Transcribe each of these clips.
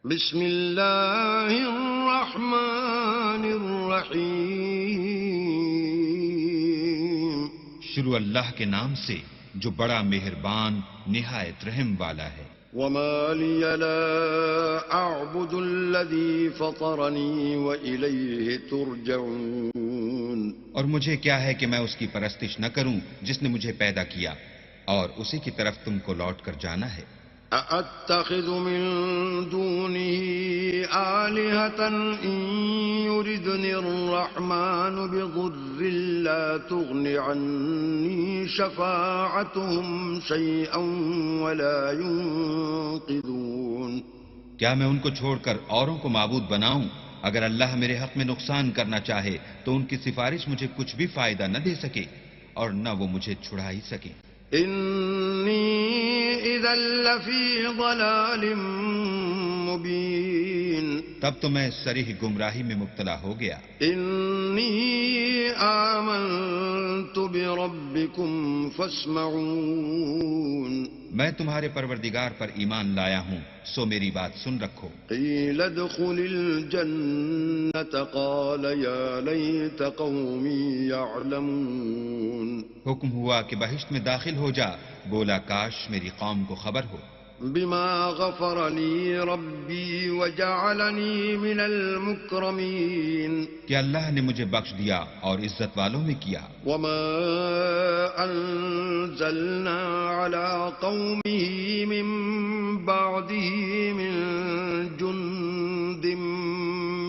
بسم اللہ الرحمن الرحیم. شروع اللہ کے نام سے جو بڑا مہربان نہایت رحم والا ہے. وما لی لا اعبد الذی فطرنی وإلیہ ترجعون. اور مجھے کیا ہے کہ میں اس کی پرستش نہ کروں جس نے مجھے پیدا کیا اور اسی کی طرف تم کو لوٹ کر جانا ہے. أأتخذ من دونه آلهة إن يردني الرحمن بضر لا تغن عني شفاعتهم شيئا ولا ينقذون. کیا میں ان کو چھوڑ کر اوروں کو معبود بناؤں؟ اگر اللہ میرے حق میں نقصان کرنا چاہے تو ان کی سفارش مجھے کچھ بھی فائدہ نہ دے سکے اور نہ وہ مجھے چھڑا ہی سکے. انی اذا لفی ضلال مبین. تب تو میں صریح گمراہی میں مبتلا ہو گیا. انی آمنت بربکم فاسمعون. میں تمہارے پروردگار پر ایمان لایا ہوں سو میری بات سن رکھو. قیل ادخل الجنة قال یا لیت قومی یعلمون. حکم ہوا کہ بہشت میں داخل ہو جا، بولا کاش میری قوم کو خبر ہو. بما غفر لی ربی وجعلنی من المکرمین. کہ اللہ نے مجھے بخش دیا اور عزت والوں میں کیا. وما انزلنا على قومه من بعده من جند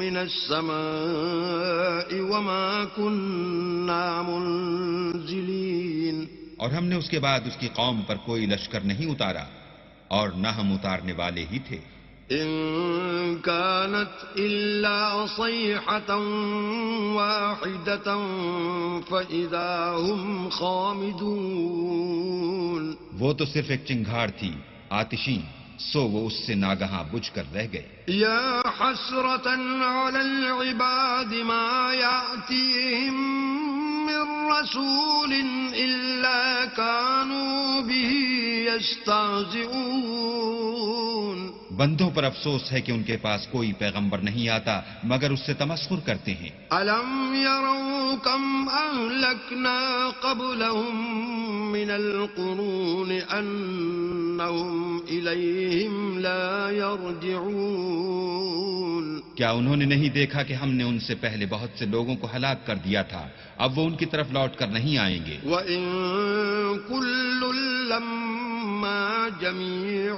من السماء وما كنا منزلین. اور ہم نے اس کے بعد اس کی قوم پر کوئی لشکر نہیں اتارا اور نہ ہم اتارنے والے ہی تھے. ان كانت الا صيحة واحدة فاذا هم خامدون. وہ تو صرف ایک چنگھاڑ تھی آتشین، سو وہ اس سے ناگہاں بجھ کر رہ گئے. یا حسرة على العباد ما يأتيهم من رسول الا كانوا به يستهزئون. بندوں پر افسوس ہے کہ ان کے پاس کوئی پیغمبر نہیں آتا مگر اس سے تمسخر کرتے ہیں. الم يروا كم اهلكنا قبلهم من القرون انهم اليهم لا يرجعون. کیا انہوں نے نہیں دیکھا کہ ہم نے ان سے پہلے بہت سے لوگوں کو ہلاک کر دیا تھا، اب وہ ان کی طرف لوٹ کر نہیں آئیں گے. وَإِن كُلٌّ لَّمَّا جَمِيعٌ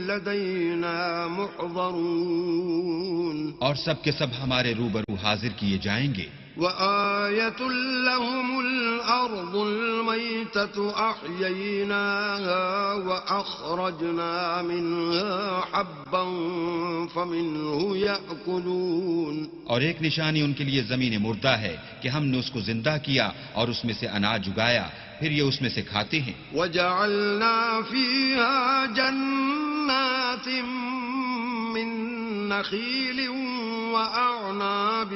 لَّدَيْنَا مُحْضَرُونَ. اور سب کے سب ہمارے روبرو حاضر کیے جائیں گے. وَآيَةٌ لَّهُمُ الْأَرْضُ الْمَيْتَةُ أَحْيَيْنَاهَا وَأَخْرَجْنَا مِنْهَا حَبًّا فَمِنْهُ يَأْكُلُونَ. اور ایک نشانی ان کے لیے زمین مردہ ہے کہ ہم نے اس کو زندہ کیا اور اس میں سے اناج اگایا، پھر یہ اس میں سے کھاتے ہیں. وَجَعَلْنَا فِيهَا جَنَّاتٍ مِّن نَّخِيلٍ وَأَعْنَابٍ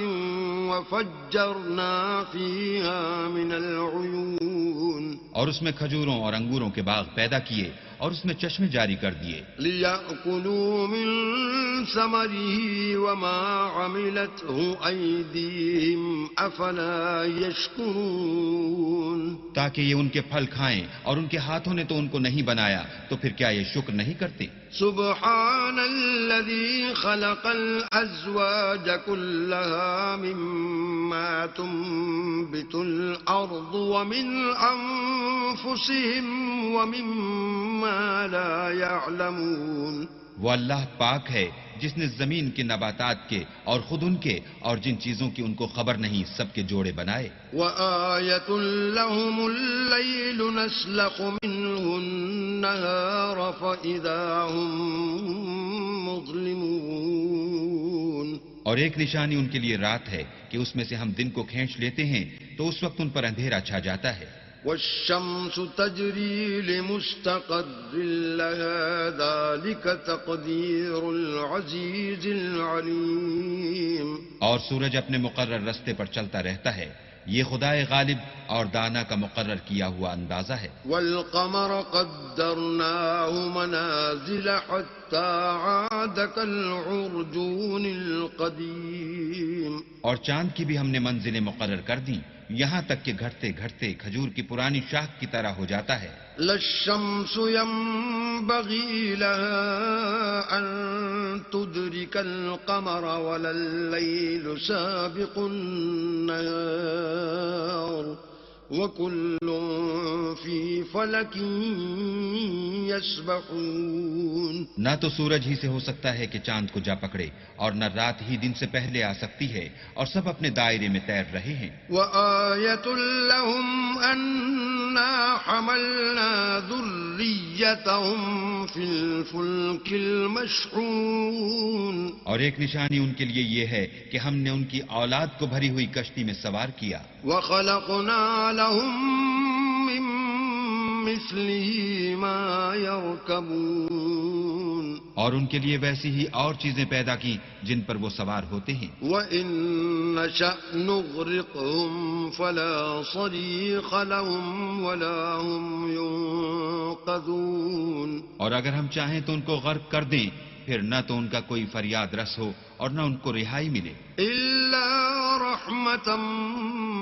وَفَجَّرْنَا فِيهَا مِنَ الْعُيُونِ. اور اس میں کھجوروں اور انگوروں کے باغ پیدا کیے اور اس میں چشمے جاری کر دیے. لِيَأْكُلُوا مِن ثَمَرِهِ وَمَا عَمِلَتْهُ أَيْدِيهِمْ أَفَلَا يَشْكُرُونَ. تاکہ یہ ان کے پھل کھائیں اور ان کے ہاتھوں نے تو ان کو نہیں بنایا تو پھر کیا یہ شکر نہیں کرتے. سبحان الذي خلق الأزواج كلها مما تنبت الأرض ومن أنفسهم ومما لا يعلمون. وہ اللہ پاک ہے جس نے زمین کے نباتات کے اور خود ان کے اور جن چیزوں کی ان کو خبر نہیں سب کے جوڑے بنائے. وَآيَةٌ لَّهُمُ اللَّيْلُ نَسْلَخُ مِنْهُ النَّهَارَ فَإِذَا هُمْ مُظْلِمُونَ. اور ایک نشانی ان کے لیے رات ہے کہ اس میں سے ہم دن کو کھینچ لیتے ہیں تو اس وقت ان پر اندھیرا چھا جاتا ہے. والشمس تجری لمستقر لها ذلك تقدیر العزیز العلیم. اور سورج اپنے مقرر رستے پر چلتا رہتا ہے، یہ خدائے غالب اور دانا کا مقرر کیا ہوا اندازہ ہے. والقمر قدرناه منازل حتى الْوَعْدَ كَالْعُرْجُونِ الْقَدِيمِ اور چاند کی بھی ہم نے منزلیں مقرر کر دیں، یہاں تک کہ گھٹتے گھٹتے کھجور کی پرانی شاخ کی طرح ہو جاتا ہے۔ لا الشمس ينبغي لها أن تدرك القمر ولا الليل سابق النهار وكل في فلك يسبحون۔ نہ تو سورج ہی سے ہو سکتا ہے کہ چاند کو جا پکڑے، اور نہ رات ہی دن سے پہلے آ سکتی ہے، اور سب اپنے دائرے میں تیر رہے ہیں۔ وآية لهم أنا حملنا ذريتهم في الفلك المشحون۔ اور ایک نشانی ان کے لیے یہ ہے کہ ہم نے ان کی اولاد کو بھری ہوئی کشتی میں سوار کیا۔ وخلقنا لهم من مثله ما يركبون۔ اور ان کے لیے ویسی ہی اور چیزیں پیدا کی جن پر وہ سوار ہوتے ہیں۔ وَإِن نَّشَأْ نُغْرِقْهُمْ فَلَا صَرِيخَ لَهُمْ وَلَا هُمْ يُنقَذُونَ۔ اور اگر ہم چاہیں تو ان کو غرق کر دیں، پھر نہ تو ان کا کوئی فریاد رس ہو اور نہ ان کو رہائی ملے۔ إِلَّا رَحْمَةً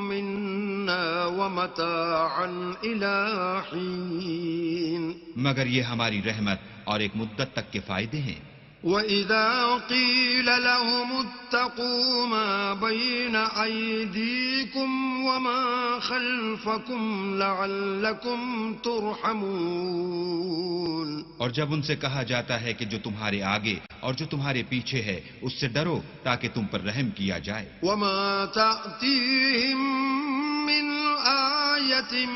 مِّنَّا وَمَتَاعًا إِلَىٰ حِينٍ۔ مگر یہ ہماری رحمت اور ایک مدت تک کے فائدے ہیں۔ وَإِذَا قِيلَ لَهُمُ اتَّقُوا مَا بَيْنَ أَيْدِيكُمْ وَمَا خَلْفَكُمْ لَعَلَّكُمْ تُرْحَمُونَ۔ اور جب ان سے کہا جاتا ہے کہ جو تمہارے آگے اور جو تمہارے پیچھے ہے اس سے ڈرو تاکہ تم پر رحم کیا جائے۔ وَمَا تَأْتِيهِم مِّنْ آيَةٍ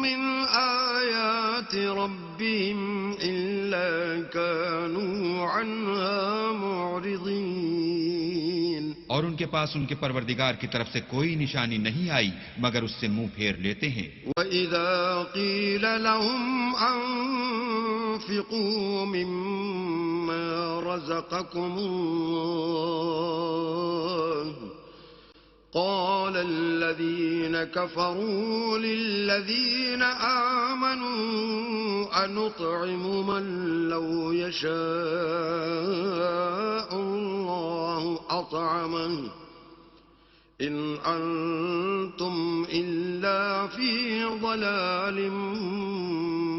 مِّنْ آيَاتِ رَبِّهِمْ إِلَّا كَانُوا عَنْهَا مُعْرِضِينَ۔ اور ان کے پاس ان کے پروردگار کی طرف سے کوئی نشانی نہیں آئی مگر اس سے منہ پھیر لیتے ہیں۔ وَإِذَا قِيلَ لَهُمْ أَنفِقُوا مِمَّا رَزَقَكُمُ اللَّهُ قَالَ الَّذِينَ كَفَرُوا لِلَّذِينَ آمَنُوا أَنُطْعِمُ مَن لَّوْ يَشَاءُ اللَّهُ أَطْعَمَهُ إِنْ أَنتُمْ إِلَّا فِي ضَلَالٍ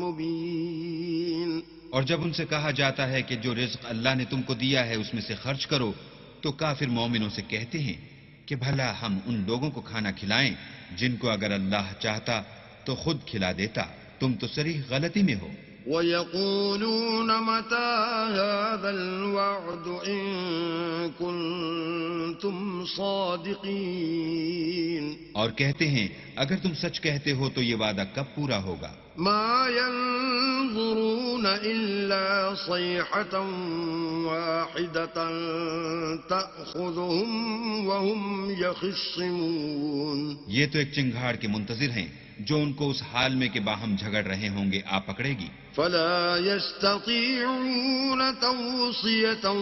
مُّبِينٍ۔ اور جب ان سے کہا جاتا ہے کہ جو رزق اللہ نے تم کو دیا ہے اس میں سے خرچ کرو، تو کافر مومنوں سے کہتے ہیں کہ بھلا ہم ان لوگوں کو کھانا کھلائیں جن کو اگر اللہ چاہتا تو خود کھلا دیتا، تم تو صریح غلطی میں ہو۔ وَيَقُولُونَ مَتَىٰ هَٰذَا الْوَعْدُ إِن كُنتُمْ صَادِقِينَ۔ اور کہتے ہیں اگر تم سچ کہتے ہو تو یہ وعدہ کب پورا ہوگا؟ مَا يَنظُرُونَ إِلَّا صَيْحَةً وَاحِدَةً تَأْخُذُهُمْ وَهُمْ يَخِصِّمُونَ۔ یہ تو ایک چنگھاڑ کے منتظر ہیں جو ان کو اس حال میں کہ باہم جھگڑ رہے ہوں گے آ پکڑے گی۔ فَلَا يَسْتَطِيعُونَ تَوْصِيَةً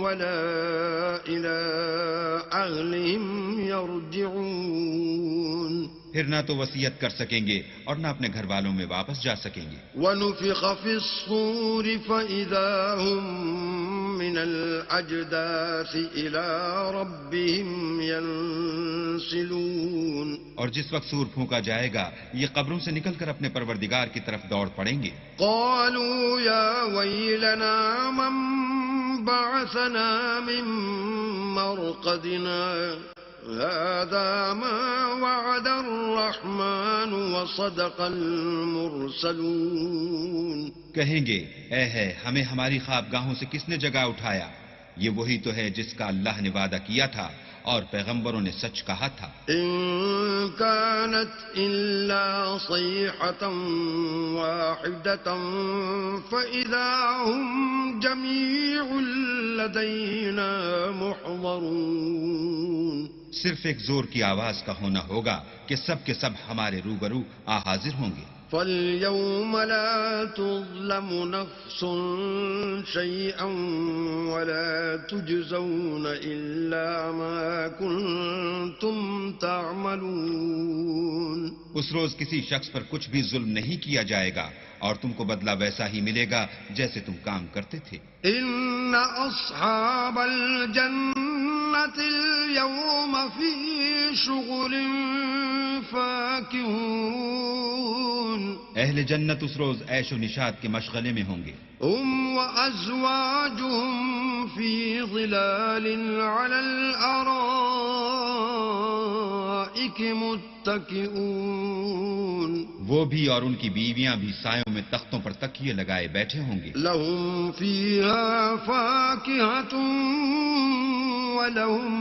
وَلَا إِلَىٰ أَهْلِهِمْ يَرْجِعُونَ۔ پھر نہ تو وصیت کر سکیں گے اور نہ اپنے گھر والوں میں واپس جا سکیں گے۔ وَنُفِخَ فِي الصُّورِ فَإِذَا هُم مِّنَ الْأَجْدَاثِ إِلَىٰ رَبِّهِمْ يَنسِلُونَ۔ اور جس وقت سور پھونکا جائے گا یہ قبروں سے نکل کر اپنے پروردگار کی طرف دوڑ پڑیں گے۔ قَالُوا يَا وَيْلَنَا مَن بَعَثَنَا مِن مَّرْقَدِنَا هَٰذَا مَا وَعَدَ الرَّحْمَٰنُ وَصَدَقَ الْمُرْسَلُونَ۔ کہیں گے اے ہے ہمیں ہماری خوابگاہوں سے کس نے جگا اٹھایا، یہ وہی تو ہے جس کا اللہ نے وعدہ کیا تھا اور پیغمبروں نے سچ کہا تھا۔ إِن كَانَتْ إِلَّا صَيْحَةً وَاحِدَةً فَإِذَا هُمْ جَمِيعٌ لَّدَيْنَا مُحْضَرُونَ۔ صرف ایک زور کی آواز کا ہونا ہوگا کہ سب کے سب ہمارے روبرو حاضر ہوں گے۔ فَالْيَوْمَ لَا تُظْلَمُ نَفْسٌ شَيْئًا وَلَا تُجْزَوْنَ إِلَّا مَا كُنتُمْ تَعْمَلُونَ۔ اس روز کسی شخص پر کچھ بھی ظلم نہیں کیا جائے گا اور تم کو بدلہ ویسا ہی ملے گا جیسے تم کام کرتے تھے. إن أصحاب الجنة اليوم في شغل فاكهون. اہل جنت اس روز عیش و نشاط کے مشغلے میں ہوں گے. هم وأزواجهم في ظلال على الأرائك متكئون. وہ بھی اور ان کی بیویاں بھی سایوں میں تختوں پر تکیے لگائے بیٹھے ہوں گے. لهم فيها فاكهة ولهم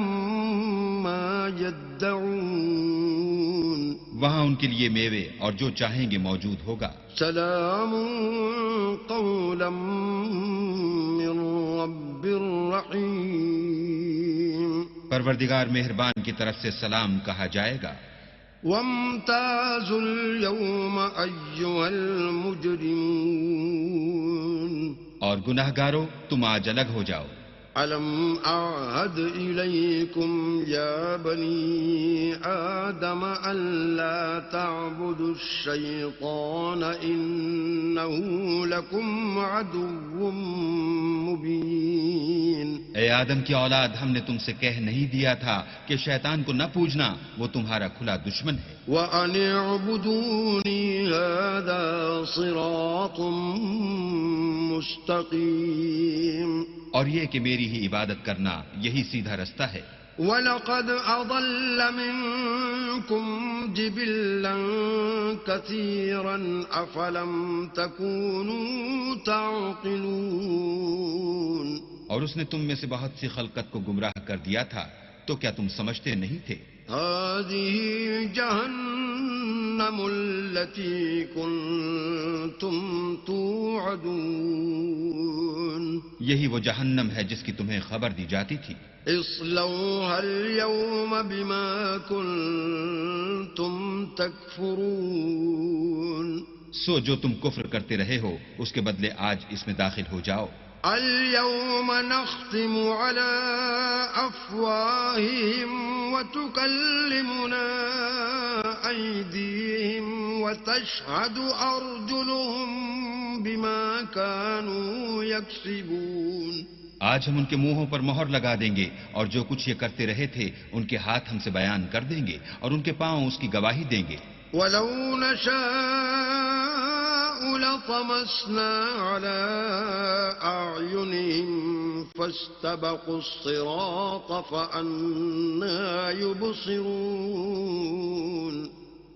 ما يدعون. وہاں ان کے لیے میوے اور جو چاہیں گے موجود ہوگا. سلام قولا من رب رحیم. پروردگار مہربان کی طرف سے سلام کہا جائے گا. وامتازوا اليوم أيها المجرمون. اور گناہگارو تم آج الگ ہو جاؤ. ألم أعهد إليكم يا بني آدم ألا تعبدوا الشيطان إنه لكم عدو مبين. اے آدم کی اولاد، ہم نے تم سے کہہ نہیں دیا تھا کہ شیطان کو نہ پوجنا، وہ تمہارا کھلا دشمن ہے. وأن اعبدوني هذا صراط مستقيم. اور یہ کہ میری ہی عبادت کرنا یہی سیدھا رستہ ہے. وَلَقَدْ أَضَلَّ مِنكُمْ جِبِلًّا كَثِيرًا أَفَلَمْ تَكُونُوا تَعْقِلُونَ. اور اس نے تم میں سے بہت سی خلقت کو گمراہ کر دیا تھا، تو کیا تم سمجھتے نہیں تھے؟ هَذِهِ جَهَنَّمُ الَّتِي كُنتُمْ تُوعَدُونَ. یہی وہ جہنم ہے جس کی تمہیں خبر دی جاتی تھی. اصلوها اليوم بما كنتم تكفرون. سو جو تم کفر کرتے رہے ہو اس کے بدلے آج اس میں داخل ہو جاؤ. اليوم نختم على أفواههم وتكلمنا أيديهم وتشهد أرجلهم بما كانوا يكسبون. آج ہم ان کے منہوں پر مہر لگا دیں گے اور جو کچھ یہ کرتے رہے تھے ان کے ہاتھ ہم سے بیان کر دیں گے اور ان کے پاؤں اس کی گواہی دیں گے. وَلَوْ نَشَاءُ لَطَمَسْنَا عَلَىٰ أَعْيُنِهِمْ فَاسْتَبَقُوا الصِّرَاطَ فَأَنَّىٰ يُبْصِرُونَ.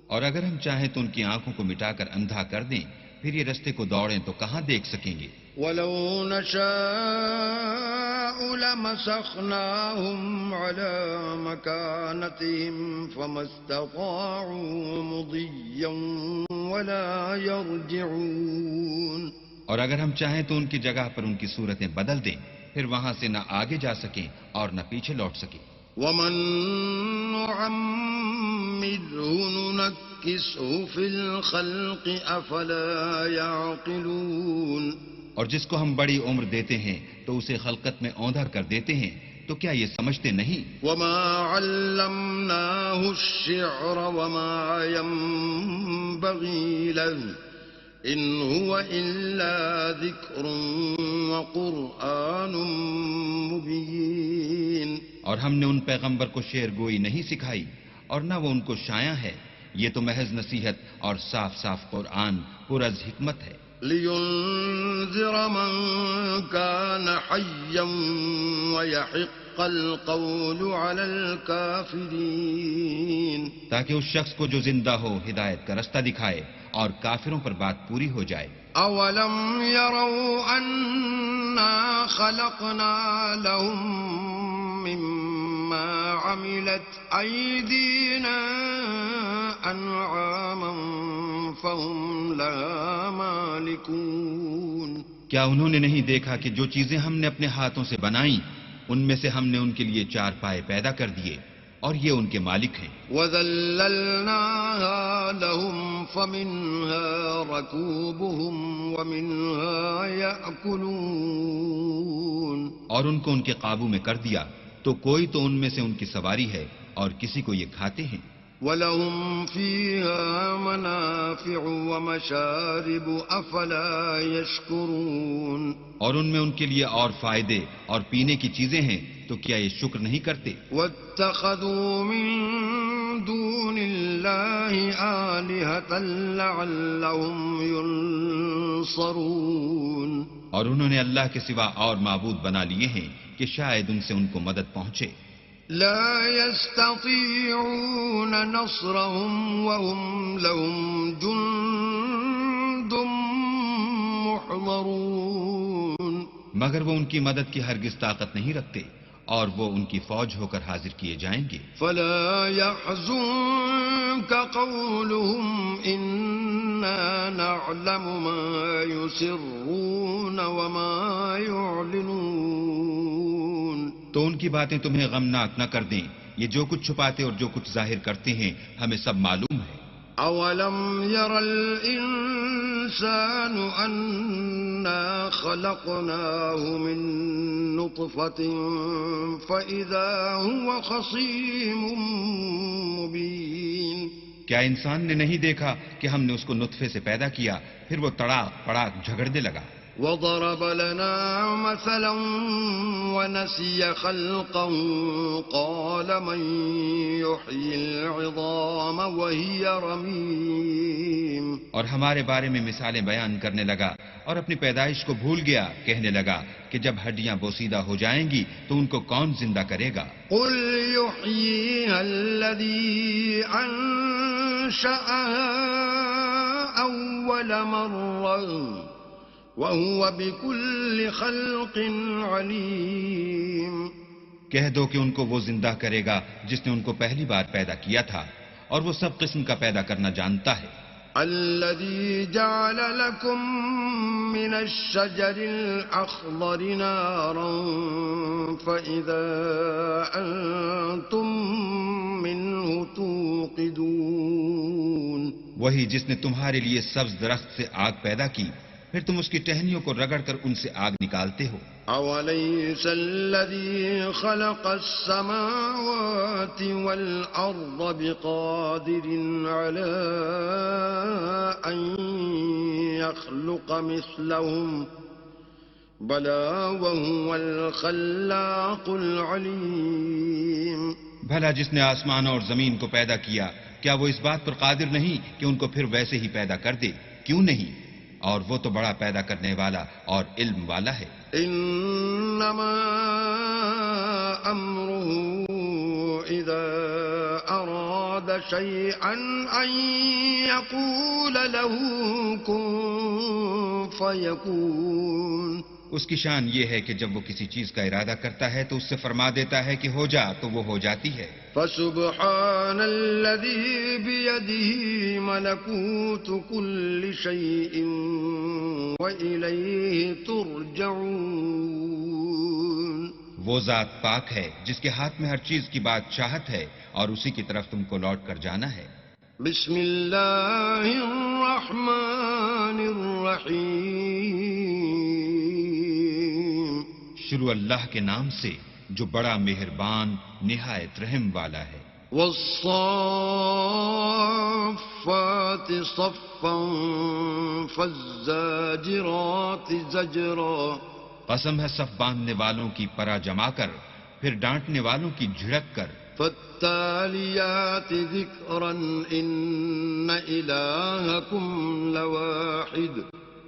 اور اگر ہم چاہیں تو ان کی آنکھوں کو مٹا کر اندھا کر دیں، پھر یہ رستے کو دوڑیں تو کہاں دیکھ سکیں گے. وَلَوْ نَشَاءُ لَمَسَخْنَاهُمْ عَلَىٰ مَكَانَتِهِمْ فَمَا اسْتَطَاعُوا مُضِيًّا وَلَا يَرْجِعُونَ. اور اگر ہم چاہیں تو ان کی جگہ پر ان کی صورتیں بدل دیں، پھر وہاں سے نہ آگے جا سکیں اور نہ پیچھے لوٹ سکیں. وَمَن نُّعَمِّرْهُ نُنَكِّسْهُ فِي الْخَلْقِ أَفَلَا يَعْقِلُونَ. اور جس کو ہم بڑی عمر دیتے ہیں تو اسے خلقت میں اوندھر کر دیتے ہیں، تو کیا یہ سمجھتے نہیں؟ وَمَا عَلَّمْنَاهُ الشِّعْرَ وَمَا يَنبَغِي لَهُ إِنْ هُوَ إِلَّا ذِكْرٌ وَقُرْآنٌ مُبِينٌ. اور ہم نے ان پیغمبر کو شعر گوئی نہیں سکھائی اور نہ وہ ان کو شایع ہے، یہ تو محض نصیحت اور صاف صاف قرآن پر از حکمت ہے. لِيُنذِرَ مَن كَانَ حَيًّا وَيَحِقَّ الْقَوْلُ عَلَى الْكَافِرِينَ. تاکہ اس شخص کو جو زندہ ہو ہدایت کا رستہ دکھائے اور کافروں پر بات پوری ہو جائے. أَوَلَمْ يَرَوْا أَنَّا خَلَقْنَا لَهُم مِّمَّا عَمِلَتْ أَيْدِينَا أَنْعَامًا فَهُمْ لَهَا مَالِكُونَ. کیا انہوں نے نہیں دیکھا کہ جو چیزیں ہم نے اپنے ہاتھوں سے بنائیں ان میں سے ہم نے ان کے لیے چار پائے پیدا کر دیے اور یہ ان کے مالک ہیں. وَذَلَّلْنَاهَا لَهُمْ فَمِنْهَا رَكُوبُهُمْ وَمِنْهَا يَأْكُلُونَ. اور ان کو ان کے قابو میں کر دیا تو کوئی تو ان میں سے ان کی سواری ہے اور کسی کو یہ کھاتے ہیں. وَلَهُمْ فِيهَا مَنَافِعُ وَمَشَارِبُ أَفَلَا يَشْكُرُونَ اور ان میں ان کے لیے اور فائدے اور پینے کی چیزیں ہیں، تو کیا یہ شکر نہیں کرتے؟ وَاتَّخَذُوا مِن دُونِ اللَّهِ آلِهَةً لَعَلَّهُمْ يُنصَرُونَ اور انہوں نے اللہ کے سوا اور معبود بنا لیے ہیں کہ شاید ان سے ان کو مدد پہنچے۔ لا يستطيعون نصرهم وهم لهم جند محضرون مگر وہ ان کی مدد کی ہرگز طاقت نہیں رکھتے اور وہ ان کی فوج ہو کر حاضر کیے جائیں گے۔ فلا يحزنك قولهم إنا نعلم ما يسرون وما يعلنون تو ان کی باتیں تمہیں غمناک نہ کر دیں، یہ جو کچھ چھپاتے اور جو کچھ ظاہر کرتے ہیں ہمیں سب معلوم ہے۔ أولم ير الإنسان أنا خلقناه من نطفة فإذا هو خصيم مبين کیا انسان نے نہیں دیکھا کہ ہم نے اس کو نطفے سے پیدا کیا، پھر وہ تڑاک پڑاک جھگڑنے لگا۔ وضرب لنا مثلا ونسي خلقه قال من يحيي العظام وهي رميم اور ہمارے بارے میں مثالیں بیان کرنے لگا اور اپنی پیدائش کو بھول گیا، کہنے لگا کہ جب ہڈیاں بوسیدہ ہو جائیں گی تو ان کو کون زندہ کرے گا؟ قل يحييها الذي أنشأها أول مرة وَهُوَ بِكُلِّ خَلْقٍ عَلِيمٌ کہہ دو کہ ان کو وہ زندہ کرے گا جس نے ان کو پہلی بار پیدا کیا تھا اور وہ سب قسم کا پیدا کرنا جانتا ہے۔ الَّذِي جَعَلَ لَكُم مِّنَ الشَّجَرِ الْأَخْضَرِ نَارًا فَإِذَا أَنتُم مِّنْهُ تُوقِدُونَ وہی جس نے تمہارے لیے سبز درخت سے آگ پیدا کی، پھر تم اس کی ٹہنیوں کو رگڑ کر ان سے آگ نکالتے ہو۔ أَوَلَيْسَ الَّذِي خَلَقَ السَّمَاوَاتِ وَالْأَرْضَ بِقَادِرٍ عَلَىٰ أَن يَخْلُقَ مِثْلَهُم بَلَىٰ وَهُوَ الْخَلَّاقُ الْعَلِيمُ بھلا جس نے آسمانوں اور زمین کو پیدا کیا، کیا وہ اس بات پر قادر نہیں کہ ان کو پھر ویسے ہی پیدا کر دے؟ کیوں نہیں؟ اور وہ تو بڑا پیدا کرنے والا اور علم والا ہے۔ انما امره اذا اراد شيئا ان يقول له كن فيكون اس کی شان یہ ہے کہ جب وہ کسی چیز کا ارادہ کرتا ہے تو اس سے فرما دیتا ہے کہ ہو جا، تو وہ ہو جاتی ہے۔ فسبحان الذي بيده ملكوت كل شيء وإليه ترجعون وہ ذات پاک ہے جس کے ہاتھ میں ہر چیز کی بادشاہت ہے اور اسی کی طرف تم کو لوٹ کر جانا ہے۔ بسم اللہ الرحمن الرحیم شروع اللہ کے نام سے جو بڑا مہربان نہایت رحم والا ہے۔ والصافات صفا فالزاجرات زجرا قسم ہے صف باندھنے والوں کی پرا جما کر، پھر ڈانٹنے والوں کی جھڑک کر۔ فالتالیات ذکرا ان الہکم لواحد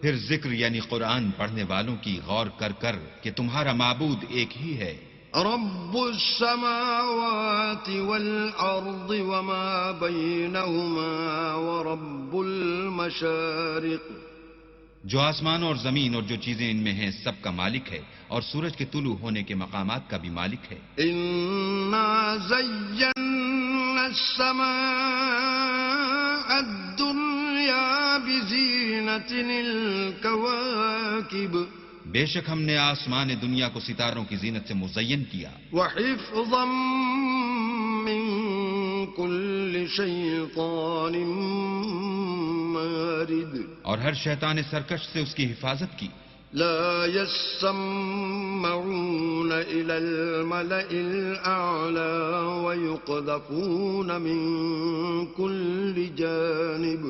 پھر ذکر یعنی قرآن پڑھنے والوں کی غور کر کر کہ تمہارا معبود ایک ہی ہے۔ رب السماوات والارض وما بینہما ورب المشارق جو آسمان اور زمین اور جو چیزیں ان میں ہیں سب کا مالک ہے اور سورج کے طلوع ہونے کے مقامات کا بھی مالک ہے۔ انا زینا السماء الدنیا بزینۃ الکواکب بے شک ہم نے آسمان دنیا کو ستاروں کی زینت سے مزین کیا۔ وحفظا من كل شیطان مارد اور ہر شیطان سرکش سے اس کی حفاظت کی۔ لا يسمعون إلى الملأ الأعلى ويقذفون من كل جانب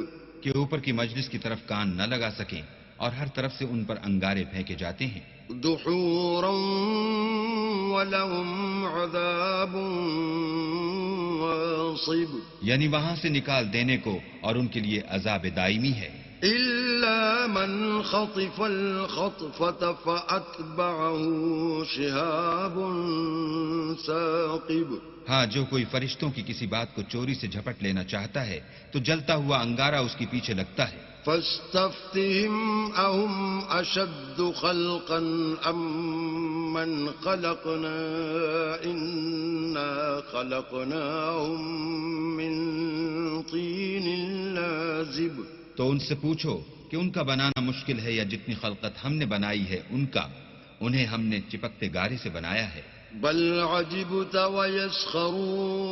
کہ اوپر کی مجلس کی طرف کان نہ لگا سکیں اور ہر طرف سے ان پر انگارے پھینکے جاتے ہیں. دحورا ولهم عذاب واصب یعنی وہاں سے نکال دینے کو اور ان کے لیے عذاب دائمی ہے. إلا من خطف الخطفة فأتبعه شهاب ثاقب ہاں، جو کوئی فرشتوں کی کسی بات کو چوری سے جھپٹ لینا چاہتا ہے تو جلتا ہوا انگارہ اس کے پیچھے لگتا ہے. فاستفتهم أهم أشد خلقا أم من خلقنا إنا خلقناهم من طين لازب تو ان سے پوچھو کہ ان کا بنانا مشکل ہے یا جتنی خلقت ہم نے بنائی ہے انہیں ہم نے چپکتے گارے سے بنایا ہے. بل عجبت ويسخرون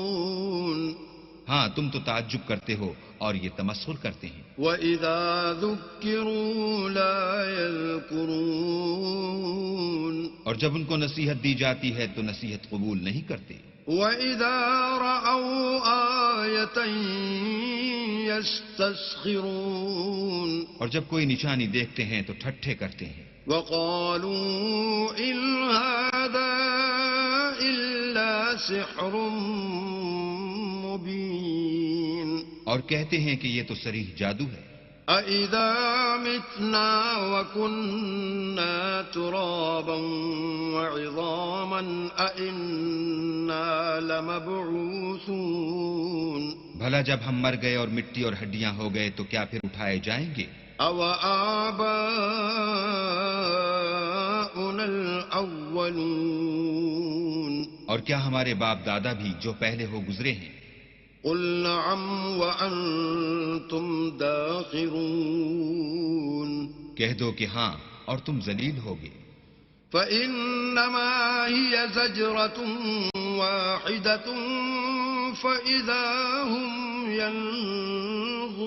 ہاں، تم تو تعجب کرتے ہو اور یہ تمسخر کرتے ہیں. وإذا ذكروا لا يذكرون اور جب ان کو نصیحت دی جاتی ہے تو نصیحت قبول نہیں کرتے. وإذا رأوا آية يستسخرون اور جب کوئی نشانی دیکھتے ہیں تو ٹھٹھے کرتے ہیں. وقالوا إن هذا إلا سحر مبين اور کہتے ہیں کہ یہ تو صریح جادو ہے. أَإِذَا مِتْنَا وَكُنَّا تُرَابًا وَعِظَامًا أَإِنَّا لَمَبْعُوثُونَ بھلا جب ہم مر گئے اور مٹی اور ہڈیاں ہو گئے تو کیا پھر اٹھائے جائیں گے؟ أَوَآبَاؤُنَا الْأَوَّلُونَ اور کیا ہمارے باپ دادا بھی جو پہلے ہو گزرے ہیں؟ قُلْ نَعَمْ وَأَنْتُمْ دَاخِرُونَ کہہ دو کہ ہاں اور تم ذلیل ہوگے. فَإِنَّمَا هِيَ زَجْرَةٌ وَاحِدَةٌ فَإِذَا هُمْ يَنظُرُونَ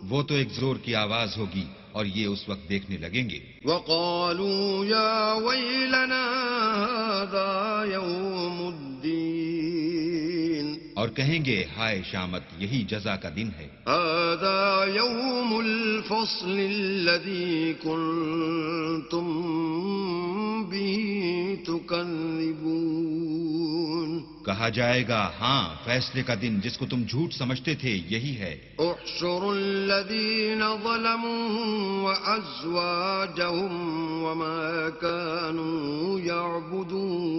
وہ تو ایک زور کی آواز ہوگی اور یہ اس وقت دیکھنے لگیں گے. وَقَالُوا يَا وَيْلَنَا هَذَا يَوْمُ الدِّينِ اور کہیں گے ہائے شامت، یہی جزا کا دن ہے. هَذَا يَوْمُ الْفَصْلِ الَّذِي كُنْتُمْ بِهِ تُكَذِّبُونَ کہا جائے گا ہاں، فیصلے کا دن جس کو تم جھوٹ سمجھتے تھے یہی ہے. احشروا الذين ظلموا وأزواجهم وما كانوا يعبدون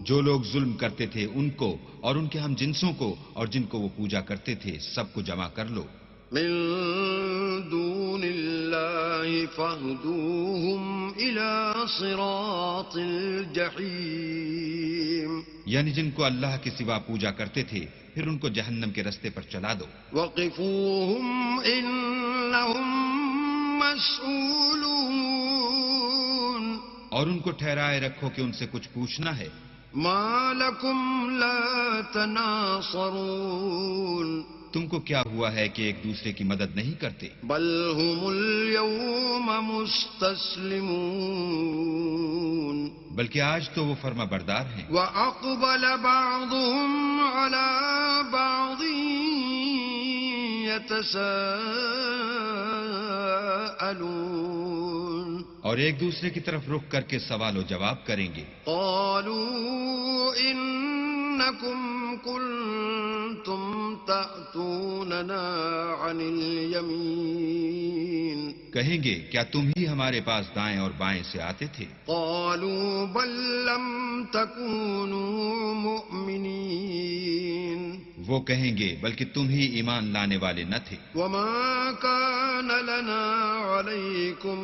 جو لوگ ظلم کرتے تھے ان کو اور ان کے ہم جنسوں کو اور جن کو وہ پوجا کرتے تھے سب کو جمع کر لو. من دون الله فاهدوهم إلى صراط الجحيم یعنی جن کو اللہ کے سوا پوجا کرتے تھے پھر ان کو جہنم کے رستے پر چلا دو. وقفوهم إنهم مسئولون اور ان کو ٹھہرائے رکھو کہ ان سے کچھ پوچھنا ہے. ما لكم لا تناصرون تم کو کیا ہوا ہے کہ ایک دوسرے کی مدد نہیں کرتے؟ بل هم اليوم مستسلمون بلکہ آج تو وہ فرما بردار ہیں. وأقبل بعضهم على بعض يتساءلون اور ایک دوسرے کی طرف رخ کر کے سوال و جواب کریں گے. قالوا إنكم كنتم تأتوننا عن اليمين کہیں گے کیا تم ہی ہمارے پاس دائیں اور بائیں سے آتے تھے؟ قالوا بل لم تكونوا مؤمنين وہ کہیں گے بلکہ تم ہی ایمان لانے والے نہ تھے. وما كان لنا عليكم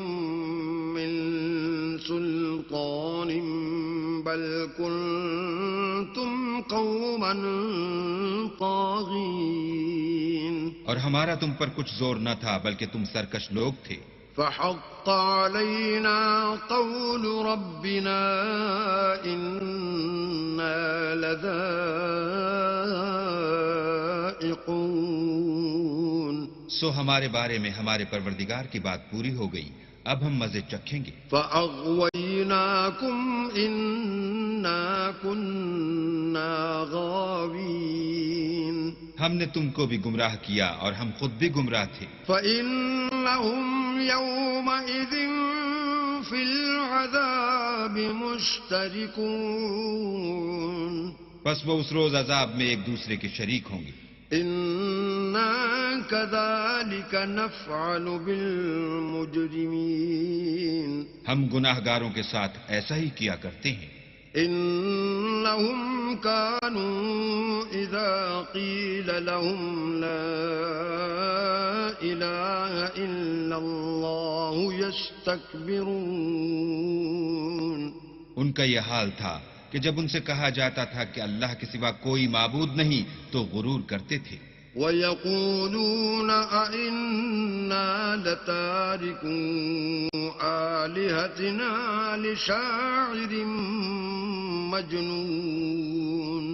من سلطان بل كنتم قوما طاغين اور ہمارا تم پر کچھ زور نہ تھا بلکہ تم سرکش لوگ تھے. فحق علينا قول ربنا إنا لذائقون سو ہمارے بارے میں ہمارے پروردگار کی بات پوری ہو گئی، اب ہم مزے چکھیں گے۔ فأغويناكم إنا كنا غاوين ہم نے تم کو بھی گمراہ کیا اور ہم خود بھی گمراہ تھے۔ فإنهم يومئذ في العذاب مشتركون بس وہ اس روز عذاب میں ایک دوسرے کے شریک ہوں گے۔ إنا كذلك نفعل بالمجرمين ہم گناہ گاروں کے ساتھ ایسا ہی کیا کرتے ہیں۔ إنهم كانوا إذا قيل لهم لا إله إلا الله يستكبرون ان کا یہ حال تھا کہ جب ان سے کہا جاتا تھا کہ اللہ کے سوا کوئی معبود نہیں تو غرور کرتے تھے۔ وَيَقُولُونَ أَإِنَّا لَتَارِكُو آلِهَتِنَا لِشَاعِرٍ مَجْنُونٍ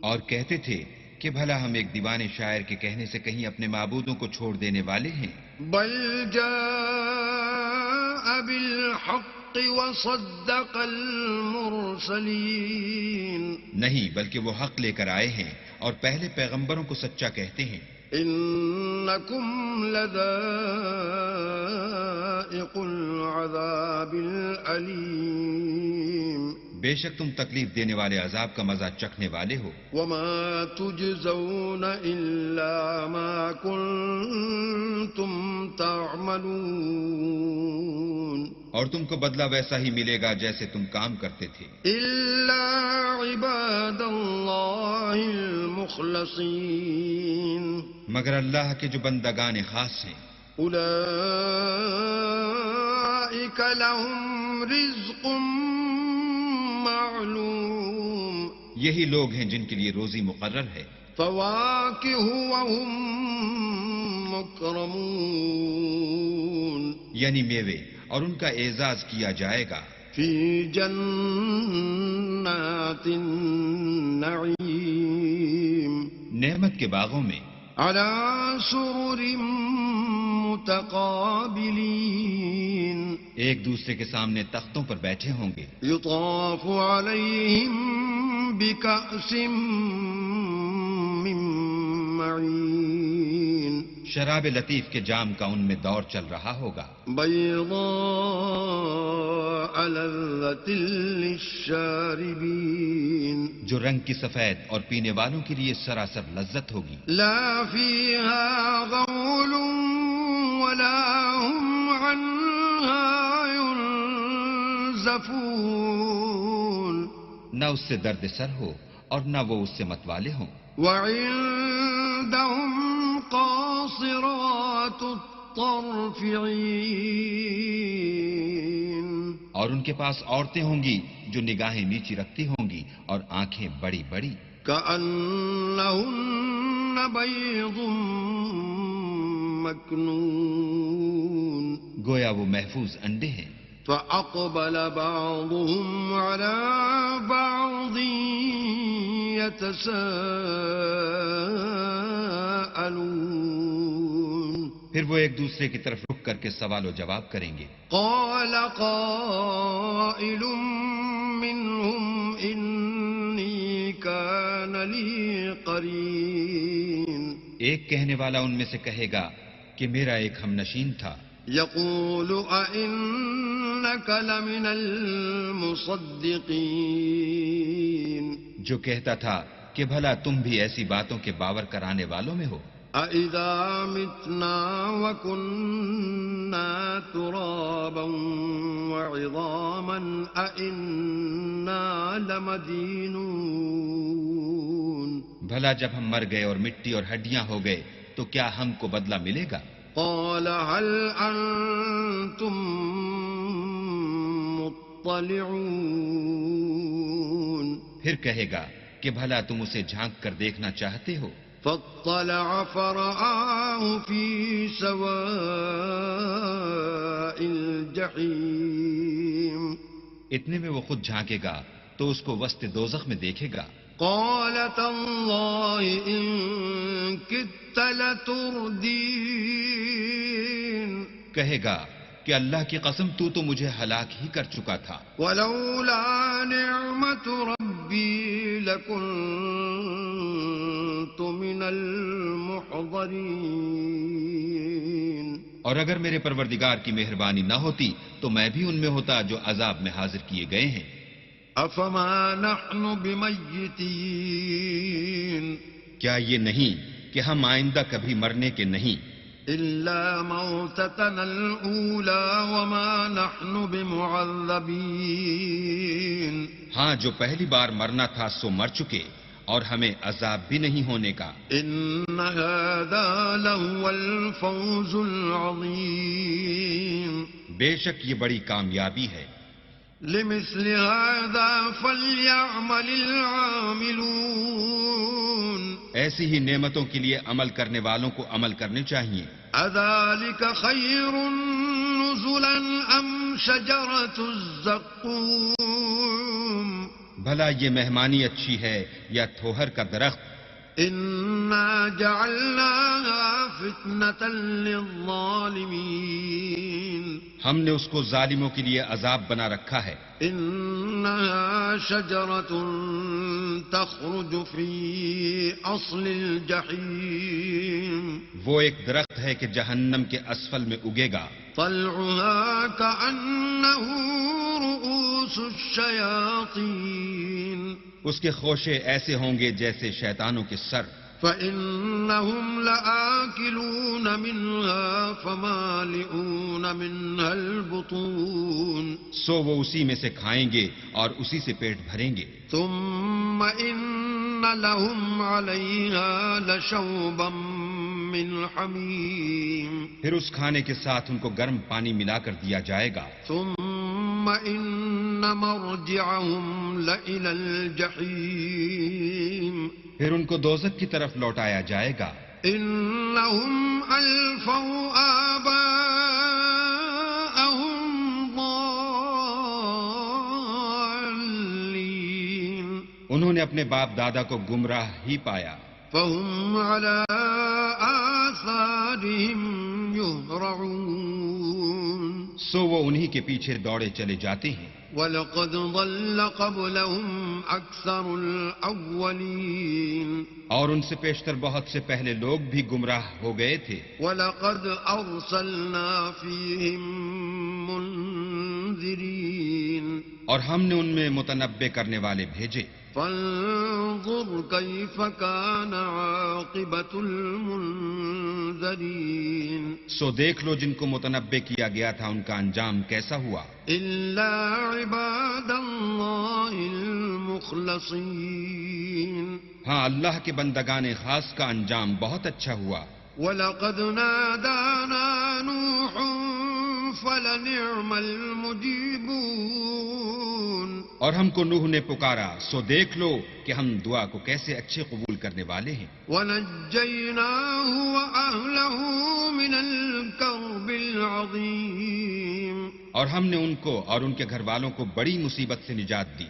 اور کہتے تھے کہ بھلا ہم ایک دیوانے شاعر کے کہنے سے کہیں اپنے معبودوں کو چھوڑ دینے والے ہیں۔ بل جاء بالحق وصدق المرسلین نہیں، بلکہ وہ حق لے کر آئے ہیں اور پہلے پیغمبروں کو سچا کہتے ہیں۔ انکم لذائق العذاب العلیم بے شک تم تکلیف دینے والے عذاب کا مزہ چکھنے والے ہو۔ وما تجزون الا ما کنتم تعملون اور تم کو بدلہ ویسا ہی ملے گا جیسے تم کام کرتے تھے، الا عباد اللہ المخلصین مگر اللہ کے جو بندگان خاص ہیں۔ اولئک لهم رزق معلوم یہی لوگ ہیں جن کے لیے روزی مقرر ہے۔ فواکہ وهم مکرمون یعنی میوے، اور ان کا اعزاز کیا جائے گا فی جنات النعیم نعمت کے باغوں میں، علی سرر متقابلین ایک دوسرے کے سامنے تختوں پر بیٹھے ہوں گے۔ یطاف علیہم بکأس من معین شراب لطیف کے جام کا ان میں دور چل رہا ہوگا۔ بیضاء لذۃ للشاربین جو رنگ کی سفید اور پینے والوں کے لیے سراسر لذت ہوگی۔ لا فیہا غول ولا هم عنها ينزفون نہ اس سے درد سر ہو اور نہ وہ اس سے متوالے ہوں۔ وعندهم قاصرات الطرف عین اور ان کے پاس عورتیں ہوں گی جو نگاہیں نیچی رکھتی ہوں گی اور آنکھیں بڑی بڑی، کأنہن بیض مکنون گویا وہ محفوظ انڈے ہیں۔ فأقبل بعضهم على بعض يتساءلون پھر وہ ایک دوسرے کی طرف رک کر کے سوال و جواب کریں گے۔ قال قائل منهم إني كان لي قرين ایک کہنے والا ان میں سے کہے گا کہ میرا ایک ہم نشین تھا، يقول أئنك لمن المصدقين جو کہتا تھا کہ بھلا تم بھی ایسی باتوں کے باور کرانے والوں میں ہو۔ أَإِذَا مِتْنَا وَكُنَّا تُرَابًا وَعِظَامًا أَإِنَّا لَمَدِينُونَ بھلا جب ہم مر گئے اور مٹی اور ہڈیاں ہو گئے تو کیا ہم کو بدلہ ملے گا؟ قال هل أنتم مطلعون پھر کہے گا کہ بھلا تم اسے جھانک کر دیکھنا چاہتے ہو؟ فاطلع فرآه في سواء الجحيم اتنے میں وہ خود جھانکے گا تو اس کو وسط دوزخ میں دیکھے گا۔ قال تالله إن كدت لتردين کہے گا کہ اللہ کی قسم تو مجھے ہلاک ہی کر چکا تھا. ولولا نعمة ربي لكنت من المحضرين. اور اگر میرے پروردگار کی مہربانی نہ ہوتی تو میں بھی ان میں ہوتا جو عذاب میں حاضر کیے گئے ہیں. افما نحن بمیتین. کیا یہ نہیں کہ ہم آئندہ کبھی مرنے کے نہیں. الا موتتنا الاولى وما نحن بمعذبین. ہاں جو پہلی بار مرنا تھا سو مر چکے اور ہمیں عذاب بھی نہیں ہونے کا. ان هذا لهو الفوز العظیم. بے شک یہ بڑی کامیابی ہے. لمثل هذا فليعمل العاملون. ایسی ہی نعمتوں کے لیے عمل کرنے والوں کو عمل کرنے چاہیے. اذلك خير نزلا ام شجرة الزقوم. بھلا یہ مہمانی اچھی ہے یا تھوہر کا درخت. انا جعلناها فتنة للظالمين. ہم نے اس کو ظالموں کے لیے عذاب بنا رکھا ہے. انها شجرة تخرج في اصل الجحيم. وہ ایک درخت ہے کہ جہنم کے اسفل میں اگے گا. طلعها كأنه رؤوس الشياطين. اس کے خوشے ایسے ہوں گے جیسے شیطانوں کے سر. فإنهم لآكلون منها فمالئون منها البطون. سو وہ اسی میں سے کھائیں گے اور اسی سے پیٹ بھریں گے. ثم إن لهم عليها لشوبا من حميم. پھر اس کھانے کے ساتھ ان کو گرم پانی ملا کر دیا جائے گا. ثم إن مرجعهم لإلى الجحيم. پھر ان کو دوزخ کی طرف لوٹایا جائے گا. انہم الفوا آباءہم ضالین. انہوں نے اپنے باپ دادا کو گمراہ ہی پایا. فہم علی آثارہم یہرعون. سو وہ انہی کے پیچھے دوڑے چلے جاتے ہیں. وَلَقَدْ ضَلَّ قَبْلَهُمْ أَكْثَرُ الْأَوَّلِينَ. اور ان سے پیشتر بہت سے پہلے لوگ بھی گمراہ ہو گئے تھے. وَلَقَدْ أَرْسَلْنَا فِيهِمْ مُنذِرِينَ. اور ہم نے ان میں متنبع کرنے والے بھیجے. فانظر كيف كان عاقبة المنذرين. سو دیکھ لو جن کو متنبع کیا گیا تھا ان کا انجام کیسا ہوا. إلا عباد الله المخلصين. ہاں اللہ کے بندگان خاص کا انجام بہت اچھا ہوا. وَلَقَدْ نَادَانَا نُوحٌ فَلَنِعْمَ الْمُجِيبُونَ. اور ہم کو نوح نے پکارا سو دیکھ لو کہ ہم دعا کو کیسے اچھے قبول کرنے والے ہیں. وَنَجَّيْنَاهُ وَأَهْلَهُ مِنَ الْكَرْبِ الْعَظِيمِ. اور ہم نے ان کو اور ان کے گھر والوں کو بڑی مصیبت سے نجات دی.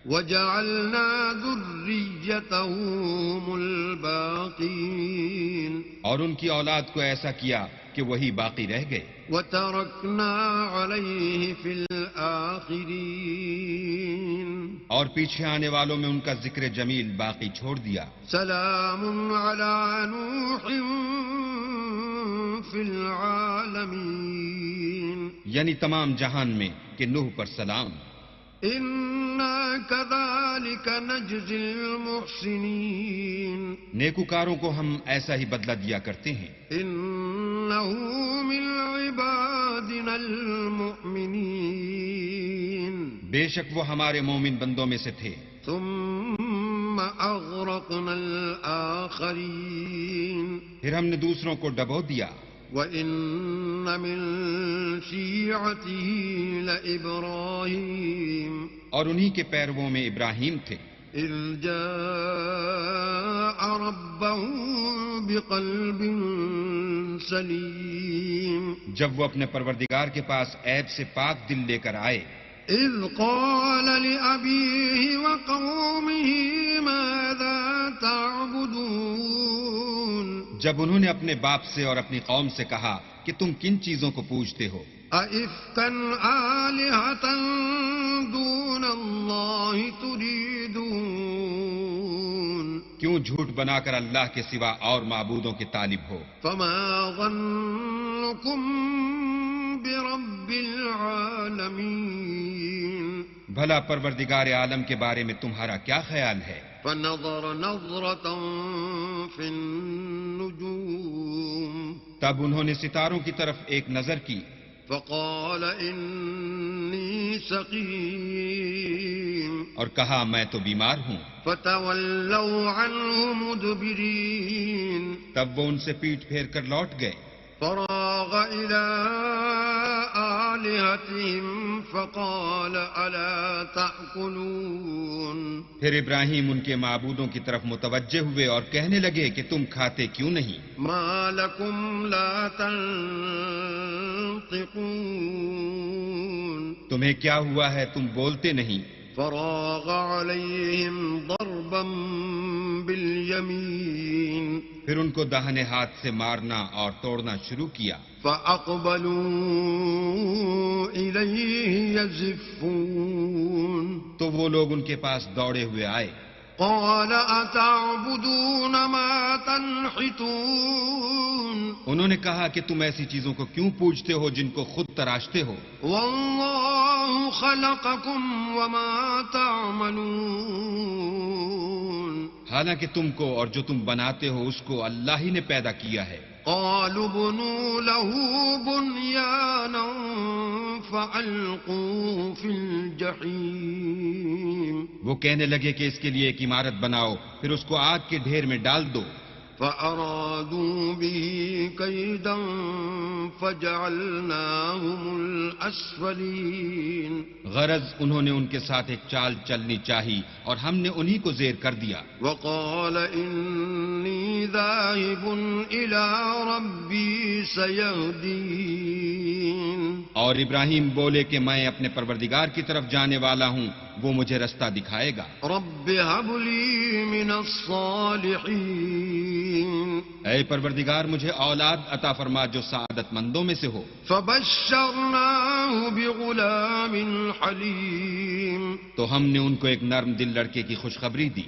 وَجَعَلْنَا ذُرِّيَّتَهُ هُمُ الْبَاقِينَ. اور ان کی اولاد کو ایسا کیا کہ وہی باقی رہ گئے. وَتَرَكْنَا عَلَيْهِ فِي الْآخِرِينَ. اور پیچھے آنے والوں میں ان کا ذکر جمیل باقی چھوڑ دیا. سلام علی نوح فی العالمین. یعنی تمام جہان میں کہ نوح پر سلام. انا کذالک نجزی المحسنین. نیکوکاروں کو ہم ایسا ہی بدلہ دیا کرتے ہیں. انہ من عبادنا المؤمنین. بے شک وہ ہمارے مومن بندوں میں سے تھے. ثم اغرقنا الآخرین. پھر ہم نے دوسروں کو ڈبو دیا. وَإِنَّ مِن شِيعَتِهِ لَإِبْرَاهِيمَ. اور انہی کے پیرووں میں ابراہیم تھے. إِذْ جَاءَ رَبَّهُ بِقَلْبٍ سَلِيمٍ. جب وہ اپنے پروردگار کے پاس عیب سے پاک دل لے کر آئے. إذ قال لأبيه وقومه ماذا تعبدون جب انہوں نے اپنے باپ سے اور اپنی قوم سے کہا کہ تم کن چیزوں کو پوجتے ہو؟ أئفكا آلهة دون الله تريدون کیوں جھوٹ بنا کر اللہ کے سوا اور معبودوں کے طالب ہو؟ فما ظنكم برب العالمين بھلا پروردگار عالم کے بارے میں تمہارا کیا خیال ہے؟ فنظر نظرة في النجوم تب انہوں نے ستاروں کی طرف ایک نظر کی، فقال إني سقيم اور کہا میں تو بیمار ہوں۔ فتولوا عنه مدبرين تب وہ ان سے پیٹھ پھیر کر لوٹ گئے۔ فراغ إلى آلهتهم فقال ألا تأكلون پھر ابراہیم ان کے معبودوں کی طرف متوجہ ہوئے اور کہنے لگے کہ تم کھاتے کیوں نہیں؟ ما لكم لا تنطقون تمہیں کیا ہوا ہے تم بولتے نہیں؟ فراغ عليهم ضربا باليمين پھر ان کو داہنے ہاتھ سے مارنا اور توڑنا شروع کیا۔ فأقبلوا إليه يزفون تو وہ لوگ ان کے پاس دوڑے ہوئے آئے۔ قال أتعبدون ما تنحتون انہوں نے کہا کہ تم ایسی چیزوں کو کیوں پوجتے ہو جن کو خود تراشتے ہو؟ والله خلقكم وما تعملون حالانکہ تم کو اور جو تم بناتے ہو اس کو اللہ ہی نے پیدا کیا ہے۔ قالوا بنوا له بنيانا فألقوه في الجحيم وہ کہنے لگے کہ اس کے لیے ایک عمارت بناؤ، پھر اس کو آگ کے ڈھیر میں ڈال دو۔ فأرادوا به كيدا فجعلناهم الأسفلين غرض انہوں نے ان کے ساتھ ایک چال چلنی چاہی اور ہم نے انہی کو زیر کر دیا۔ وقال إني ذاهب إلى ربي سيهدين اور ابراہیم بولے کہ میں اپنے پروردگار کی طرف جانے والا ہوں، وہ مجھے رستہ دکھائے گا۔ رب هب لي من الصالحين اے پروردگار مجھے اولاد عطا فرما جو سعادت مندوں میں سے ہو۔ فبشرناه بغلام حليم تو ہم نے ان کو ایک نرم دل لڑکے کی خوشخبری دی۔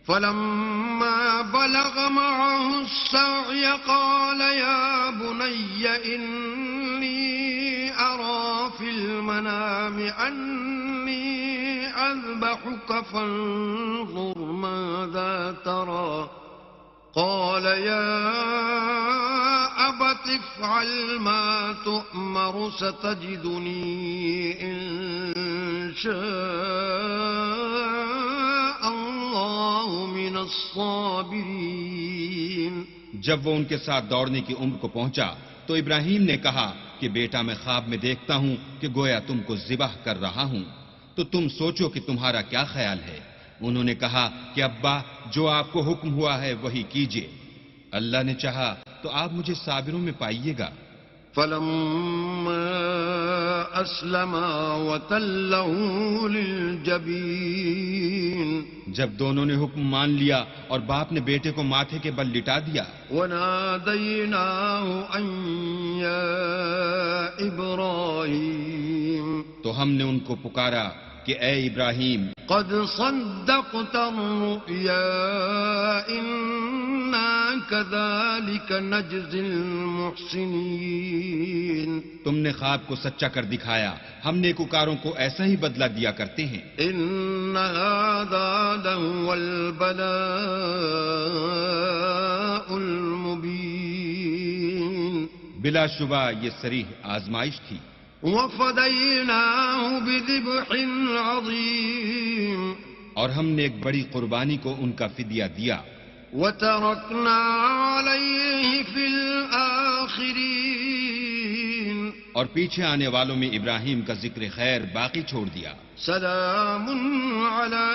فلما بلغ معه السعي قال يا بني إني أرى في المنام أني أذبحك فانظر ماذا ترى قال يا أبت افعل ما تؤمر ستجدني إن شاء الله من الصابرين جب وہ ان کے ساتھ دوڑنے کی عمر کو پہنچا تو ابراہیم نے کہا کہ بیٹا میں خواب میں دیکھتا ہوں کہ گویا تم کو ذبح کر رہا ہوں، تو تم سوچو کہ تمہارا کیا خیال ہے؟ انہوں نے کہا کہ ابا جو آپ کو حکم ہوا ہے وہی کیجئے، اللہ نے چاہا تو آپ مجھے صابروں میں پائیے گا۔ فلما أسلما وتله للجبين جب دونوں نے حکم مان لیا اور باپ نے بیٹے کو ماتھے کے بل لٹا دیا، وناديناه أن يا إبراهيم تو ہم نے ان کو پکارا کہ اے ابراہیم قد صدقت الرؤيا إنا كذلك نجزي المحسنين تم نے خواب کو سچا کر دکھایا، ہم نیکوکاروں کو ایسا ہی بدلہ دیا کرتے ہیں۔ إن هذا لهو البلاء المبين بلا شبہ یہ صریح آزمائش تھی۔ وفديناه بذبح عظيم اور ہم نے ایک بڑی قربانی کو ان کا فدیہ دیا۔ وتركنا عليه في الآخرين اور پیچھے آنے والوں میں ابراہیم کا ذکر خیر باقی چھوڑ دیا۔ سلام على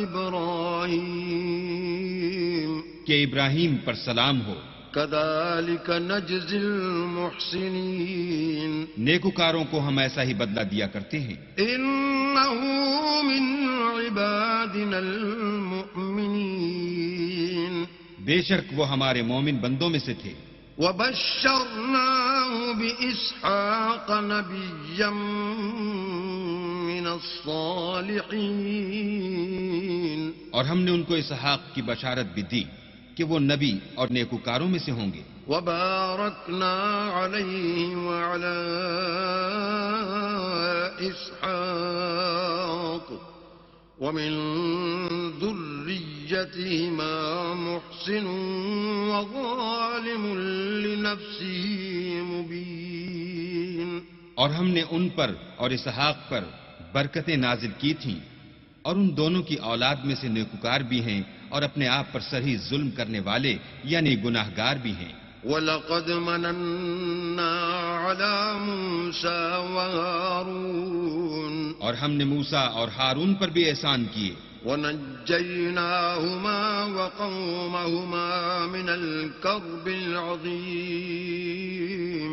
إبراهيم کہ ابراہیم پر سلام ہو۔ كذلك نجزي المحسنين نیکوکاروں کو ہم ایسا ہی بدلہ دیا کرتے ہیں. إنه من عبادنا المؤمنين بے شک وہ ہمارے مومن بندوں میں سے تھے. وبشرناه بإسحاق نبيا من الصالحين اور ہم نے ان کو اسحاق کی بشارت بھی دی کہ وہ نبی اور نیکوکاروں میں سے ہوں گے. وباركنا عليه وعلى إسحاق ومن ذريتهما محسن وظالم لنفسه مبين. اور ہم نے ان پر اور اسحاق پر برکتیں نازل کی تھیں اور ان دونوں کی اولاد میں سے نیکوکار بھی ہیں اور اپنے آپ پر صحیح ظلم کرنے والے یعنی گناہگار بھی ہیں. وَلَقَدْ مَنَنَّا عَلَى مُوسَى وَهَارُونَ اور ہم نے موسیٰ اور ہارون پر بھی احسان کیے. وَنَجَّيْنَاهُمَا وَقَوْمَهُمَا مِنَ الْكَرْبِ الْعَظِيمِ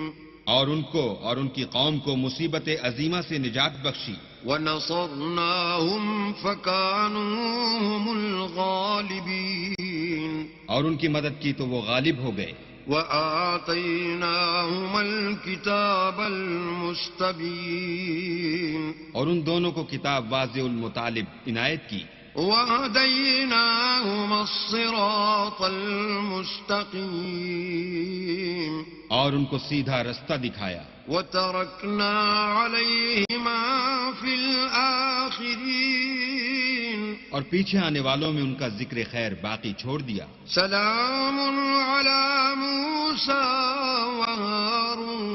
اور ان کو اور ان کی قوم کو مصیبت عظیمہ سے نجات بخشی. وَنَصَرْنَاهُمْ فَكَانُوا هُمُ الْغَالِبِينَ اور ان کی مدد کی تو وہ غالب ہو گئے. وَآتَيْنَاهُمَا الْكِتَابَ الْمُسْتَبِينَ اور ان دونوں کو کتاب واضح المطالب عنایت کی. وَهَدَيْنَاهُمَا الصِّرَاطَ الْمُسْتَقِيمَ اور ان کو سیدھا رستہ دکھایا. وَتَرَكْنَا عَلَيْهِمَا فِي الْآخِرِينَ اور پیچھے آنے والوں میں ان کا ذکر خیر باقی چھوڑ دیا. سلام علی موسیٰ وہارون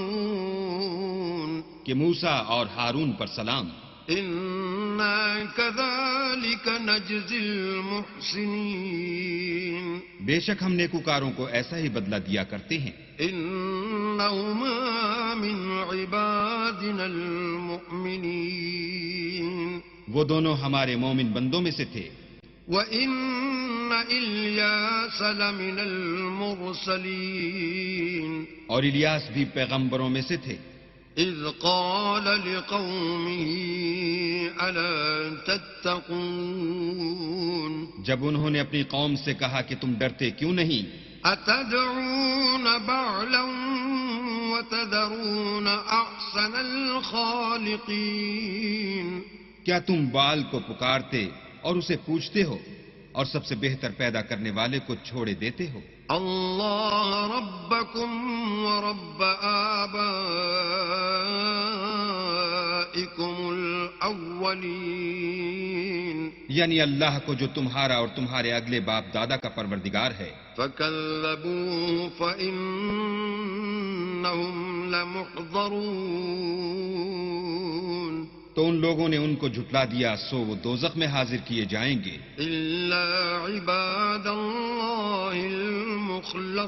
کہ موسیٰ اور ہارون پر سلام. انا کذالک نجزی المحسنین بے شک ہم نیکوکاروں کو ایسا ہی بدلہ دیا کرتے ہیں. انہما من عبادنا المؤمنین وہ دونوں ہمارے مومن بندوں میں سے تھے. وَإِنَّ إِلْيَاسَ لَمِنَ الْمُرْسَلِينَ اور الیاس بھی پیغمبروں میں سے تھے. اذ قال لقومه ألا تتقون جب انہوں نے اپنی قوم سے کہا کہ تم ڈرتے کیوں نہیں. أتدعون بعلا وتذرون أحسن الخالقين کیا تم بال کو پکارتے اور اسے پوچھتے ہو اور سب سے بہتر پیدا کرنے والے کو چھوڑے دیتے ہو. اللہ ربکم ورب آبائکم الاولین یعنی اللہ کو جو تمہارا اور تمہارے اگلے باپ دادا کا پروردگار ہے. فکذبوہ فإنہم لمحضرون تو ان لوگوں نے ان کو جھٹلا دیا سو وہ دوزخ میں حاضر کیے جائیں گے. الا عباد اللہ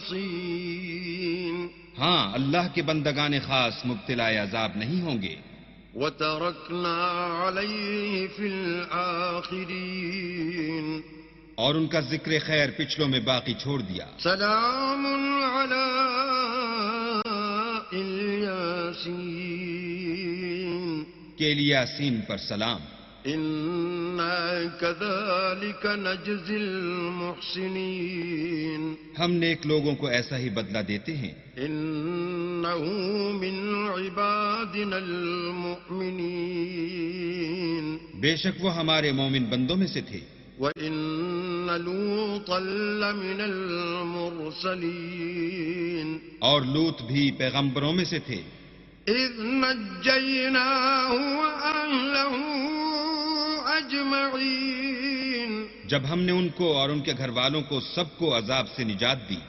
المخلصین ہاں اللہ کے بندگان خاص مبتلا عذاب نہیں ہوں گے. وترکنا علیہ فی الآخرین اور ان کا ذکر خیر پچھلوں میں باقی چھوڑ دیا. سلام علی الیاسین کہ الیاسین پر سلام. انا کذالک نجزی المحسنین ہم نیک لوگوں کو ایسا ہی بدلہ دیتے ہیں. انہ من عبادنا المؤمنین بے شک وہ ہمارے مومن بندوں میں سے تھے. وَإِنَّ لُوطًا لَّمِنَ الْمُرْسَلِينَ اور لوط بھی پیغمبروں میں سے تھے. اذ نجیناہ وأہلہ اجمعین جب ہم نے ان کو اور ان کے گھر والوں کو سب کو عذاب سے نجات دی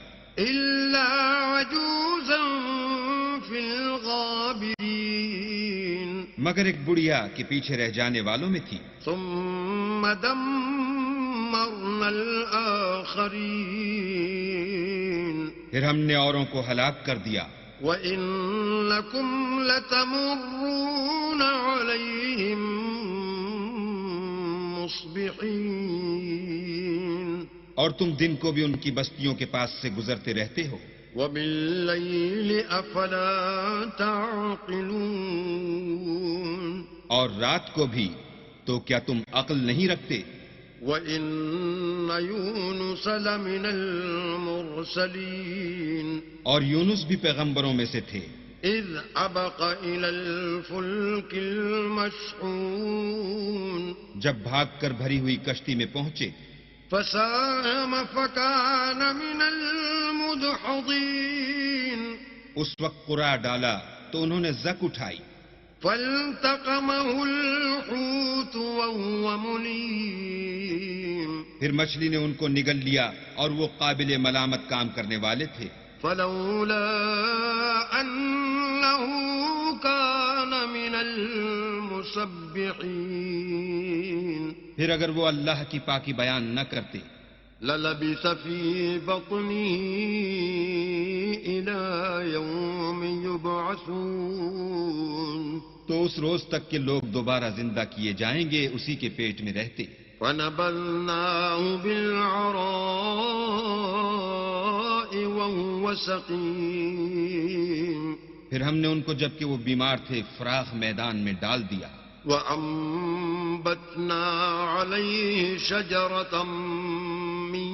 الا عجوزا فی الغابرین مگر ایک بڑھیا کے پیچھے رہ جانے والوں میں تھی. ثم دمرنا الآخرین پھر ہم نے اوروں کو ہلاک کر دیا. وَإِنَّكُمْ لَتَمُرُّونَ عَلَيْهِمْ مُصْبِحِينَ اور تم دن کو بھی ان کی بستیوں کے پاس سے گزرتے رہتے ہو. وبالليل أفلا تعقلون اور رات کو بھی تو کیا تم عقل نہیں رکھتے؟ وَإِنَّ يُونُسَ لَمِنَ الْمُرْسَلِينَ اور یونس بھی پیغمبروں میں سے تھے، إِذْ أَبَقَ إِلَى الْفُلْكِ الْمَشْحُونِ جب بھاگ کر بھری ہوئی کشتی میں پہنچے فَسَاهَمَ فَكَانَ مِنَ الْمُدْحَضِينَ اس وقت قرعہ ڈالا تو انہوں نے زک اٹھائی، فَالْتَقَمَهُ الْحُوتُ وَهُوَ مُلِيمٌ پھر مچھلی نے ان کو نگل لیا اور وہ قابل ملامت کام کرنے والے تھے، فَلَوْلَا أَنَّهُ كَانَ مِنَ الْمُسَبِّحِينَ پھر اگر وہ اللہ کی پاکی بیان نہ کرتے لَلَبِثَ فِي بَطْنِهِ إِلَى يَوْمِ يُبْعَثُونَ تو اس روز تک کہ لوگ دوبارہ زندہ کیے جائیں گے اسی کے پیٹ میں رہتے۔ فَنَبَذْنَاهُ بِالْعَرَاءِ وَهُوَ سَقِيمٌ پھر ہم نے ان کو جبکہ وہ بیمار تھے فراخ میدان میں ڈال دیا، وَأَنبَتْنَا عَلَيْهِ شَجَرَةً مِّن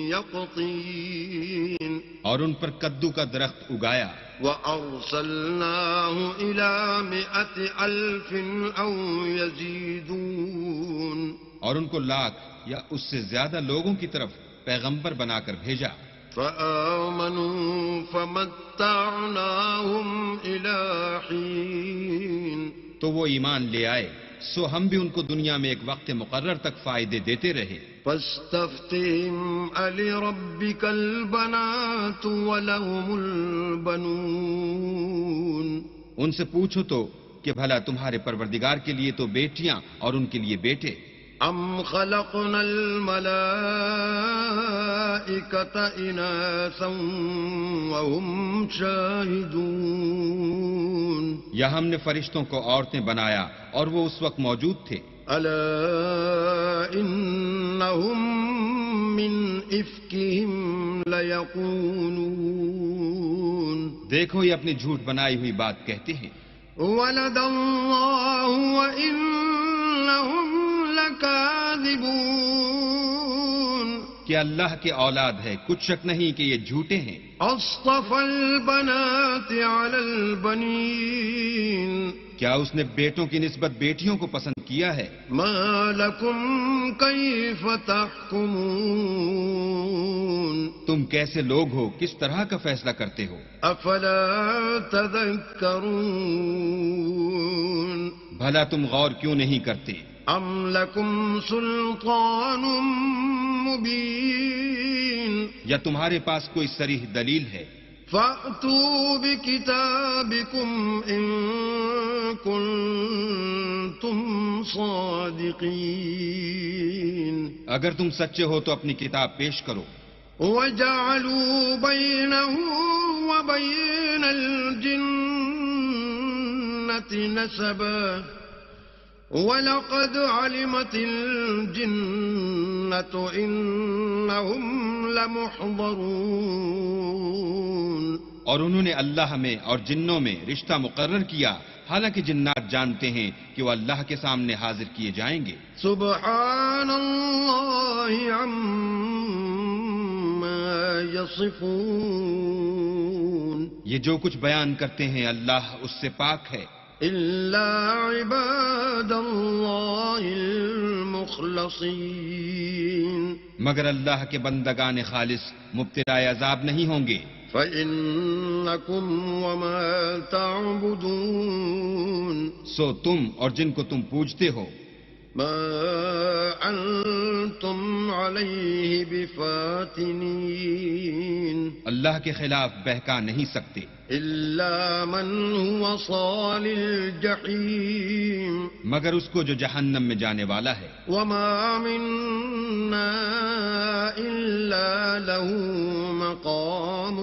يَقْطِينٍ اور ان پر کدو کا درخت اگایا، وَأَرْسَلْنَاهُ إِلَى 100,000 أَوْ يَزِيدُونَ اور ان کو لاکھ یا اس سے زیادہ لوگوں کی طرف پیغمبر بنا کر بھیجا، فَآمَنُوا فَمَتَّعْنَاهُمْ إِلَى حِينٍ تو وہ ایمان لے آئے سو ہم بھی ان کو دنیا میں ایک وقت مقرر تک فائدے دیتے رہے۔ فَاسْتَفْتِهِمْ أَلِرَبِّكَ الْبَنَاتُ وَلَهُمُ الْبَنُونَ ان سے پوچھو تو کہ بھلا تمہارے پروردگار کے لیے تو بیٹیاں اور ان کے لیے بیٹے، أَمْ خَلَقْنَا الْمَلَائِكَةَ إِنَاثًا وَهُمْ شَاهِدُونَ یا ہم نے فرشتوں کو عورتیں بنایا اور وہ اس وقت موجود تھے؟ أَلَا إِنَّهُمْ مِنْ إِفْكِهِمْ لَيَقُولُونَ دیکھو یہ اپنی جھوٹ بنائی ہوئی بات کہتے ہیں، وَلَدَ اللَّهُ وَإِنَّهُمْ لَكَاذِبُونَ کہ اللہ کے اولاد ہے، کچھ شک نہیں کہ یہ جھوٹے ہیں۔ أَصْطَفَى الْبَنَاتِ عَلَى الْبَنِينَ کیا اس نے بیٹوں کی نسبت بیٹیوں کو پسند کیا ہے؟ مَا لَكُمْ كَيْفَ تَحْكُمُونَ تم کیسے لوگ ہو، کس طرح کا فیصلہ کرتے ہو؟ أَفَلَا تَذَكَّرُونَ بھلا تم غور کیوں نہیں کرتے؟ أَمْ لَكُمْ سُلْطَانٌ مُبِينٌ یا تمہارے پاس کوئی صریح دلیل ہے؟ فَأْتُوا بِكِتَابِكُمْ إِن كُنتُمْ صَادِقِينَ اگر تم سچے ہو تو اپنی کتاب پیش کرو۔ وَجَعَلُوا بَيْنَهُ وَبَيْنَ الْجِنَّةِ نَسَبًا وَلَقَدْ عَلِمَتِ الْجِنَّةُ إِنَّهُمْ لَمُحْضَرُونَ اور انہوں نے اللہ میں اور جنوں میں رشتہ مقرر کیا، حالانکہ جنات جانتے ہیں کہ وہ اللہ کے سامنے حاضر کیے جائیں گے۔ سبحان اللہ عما یصفون یہ جو کچھ بیان کرتے ہیں اللہ اس سے پاک ہے، الا عباد اللہ المخلصین مگر اللہ کے بندگان خالص مبتلا عذاب نہیں ہوں گے۔ فَإِنَّكُمْ وَمَا تَعْبُدُونَ سو تم اور جن کو تم پوجتے ہو مَا أَنْتُمْ عَلَيْهِ بِفَاتِنِينَ اللہ کے خلاف بہکا نہیں سکتے، إِلَّا مَنْ هُوَ صَالِ الْجَحِيمِ مگر اس کو جو جہنم میں جانے والا ہے۔ وَمَا مِنَّا إِلَّا لَهُ مَقَامٌ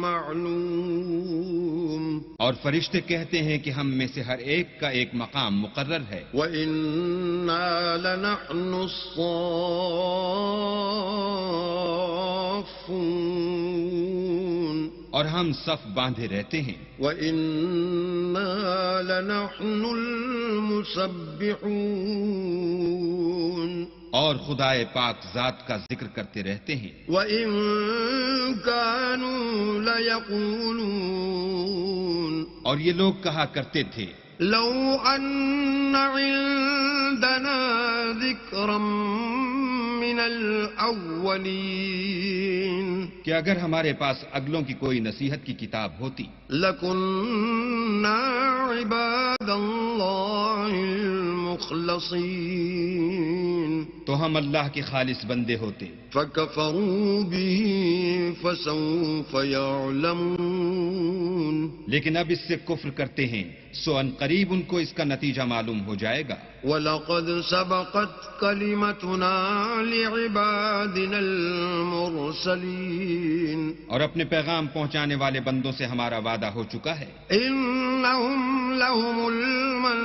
معلوم اور فرشتے کہتے ہیں کہ ہم میں سے ہر ایک کا ایک مقام مقرر ہے۔ وَإِنَّا لَنَحْنُ الصَّافُّونَ اور ہم صف باندھے رہتے ہیں. وَإِنَّا لَنَحْنُ الْمُسَبِّحُونَ اور خدائے پاک ذات کا ذکر کرتے رہتے ہیں. وَإِن كَانُوا لَيَقُولُونَ اور یہ لوگ کہا کرتے تھے لَوْ أَنَّ عِندَنَا ذِكْرًا مِّنَ الْأَوَّلِينَ کہ اگر ہمارے پاس اگلوں کی کوئی نصیحت کی کتاب ہوتی لَكُنَّا عِبَادَ اللَّهِ الْمُخْلَصِينَ تو ہم اللہ کے خالص بندے ہوتے. فَكَفَرُوا بِهِ فَسَوْفَ يَعْلَمُونَ لیکن اب اس سے کفر کرتے ہیں سو ان قریب ان کو اس کا نتیجہ معلوم ہو جائے گا. وَلَقَدْ سَبَقَتْ كَلِمَتُنَا لِعِبَادِنَا الْمُرْسَلِينَ اور اپنے پیغام پہنچانے والے بندوں سے ہمارا وعدہ ہو چکا ہے. إِنَّهُمْ لَهُمُ الْمَنصُورُونَ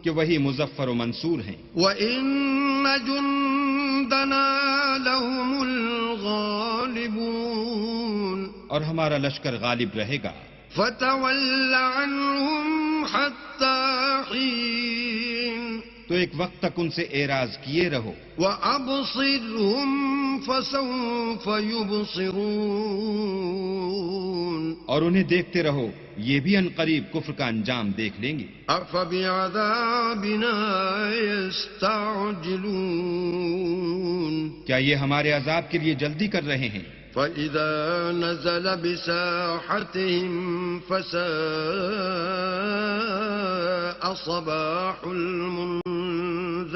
کہ وہی مظفر و منصور ہیں. وَإِنَّ جُندَنَا لَهُمُ الْغَالِبُونَ اور ہمارا لشکر غالب رہے گا. فَتَوَلَّ عَنْهُمْ حَتَّى حِينٍ تو ایک وقت تک ان سے اعراض کیے رہو. وَأَبْصِرْهُمْ فَسَوْفَ يُبْصِرُونَ اور انہیں دیکھتے رہو یہ بھی ان قریب کفر کا انجام دیکھ لیں گے. أَفَبِعَذَابِنَا يَسْتَعْجِلُونَ کیا یہ ہمارے عذاب کے لیے جلدی کر رہے ہیں؟ فَإِذَا نَزَلَ بِسَاحَتِهِمْ فَسَاءَ صَبَاحُ الْمُنذَرِينَ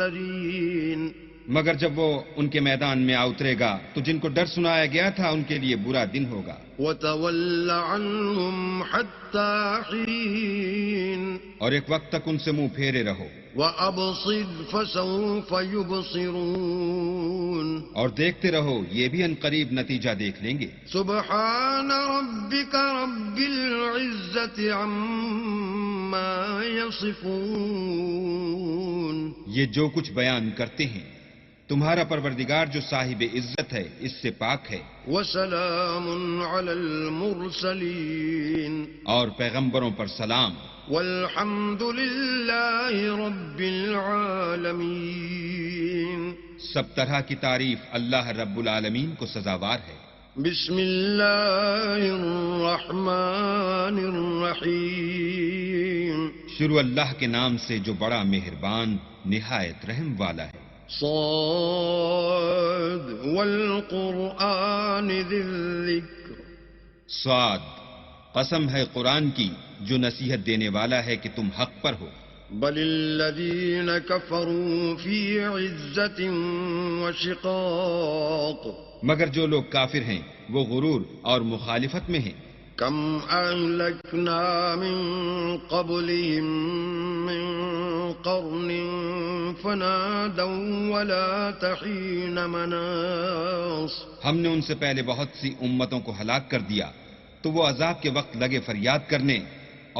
مگر جب وہ ان کے میدان میں آ اترے گا تو جن کو ڈر سنایا گیا تھا ان کے لیے برا دن ہوگا. وَتَوَلَّ عَنْهُمْ حَتَّى حِينٍ اور ایک وقت تک ان سے منہ پھیرے رہو. وَأَبْصِرْ فَسَوْفَ يُبْصِرُونَ اور دیکھتے رہو یہ بھی ان قریب نتیجہ دیکھ لیں گے. سبحان ربك رب العزة عما يصفون یہ جو کچھ بیان کرتے ہیں تمہارا پروردگار جو صاحب عزت ہے اس سے پاک ہے. وسلام على المرسلين اور پیغمبروں پر سلام. والحمد لله رب العالمين سب طرح کی تعریف اللہ رب العالمین کو سزاوار ہے. بسم اللہ الرحمن الرحیم شروع اللہ کے نام سے جو بڑا مہربان نہایت رحم والا ہے. صاد والقرآن ذی الذکر صاد قسم ہے قرآن کی جو نصیحت دینے والا ہے کہ تم حق پر ہو. بل الذین کفروا فی عزت وشقاق مگر جو لوگ کافر ہیں وہ غرور اور مخالفت میں ہیں. کم اہلکنا من قبلہم من قرن فنادوا ولا تحین مناص ہم نے ان سے پہلے بہت سی امتوں کو ہلاک کر دیا تو وہ عذاب کے وقت لگے فریاد کرنے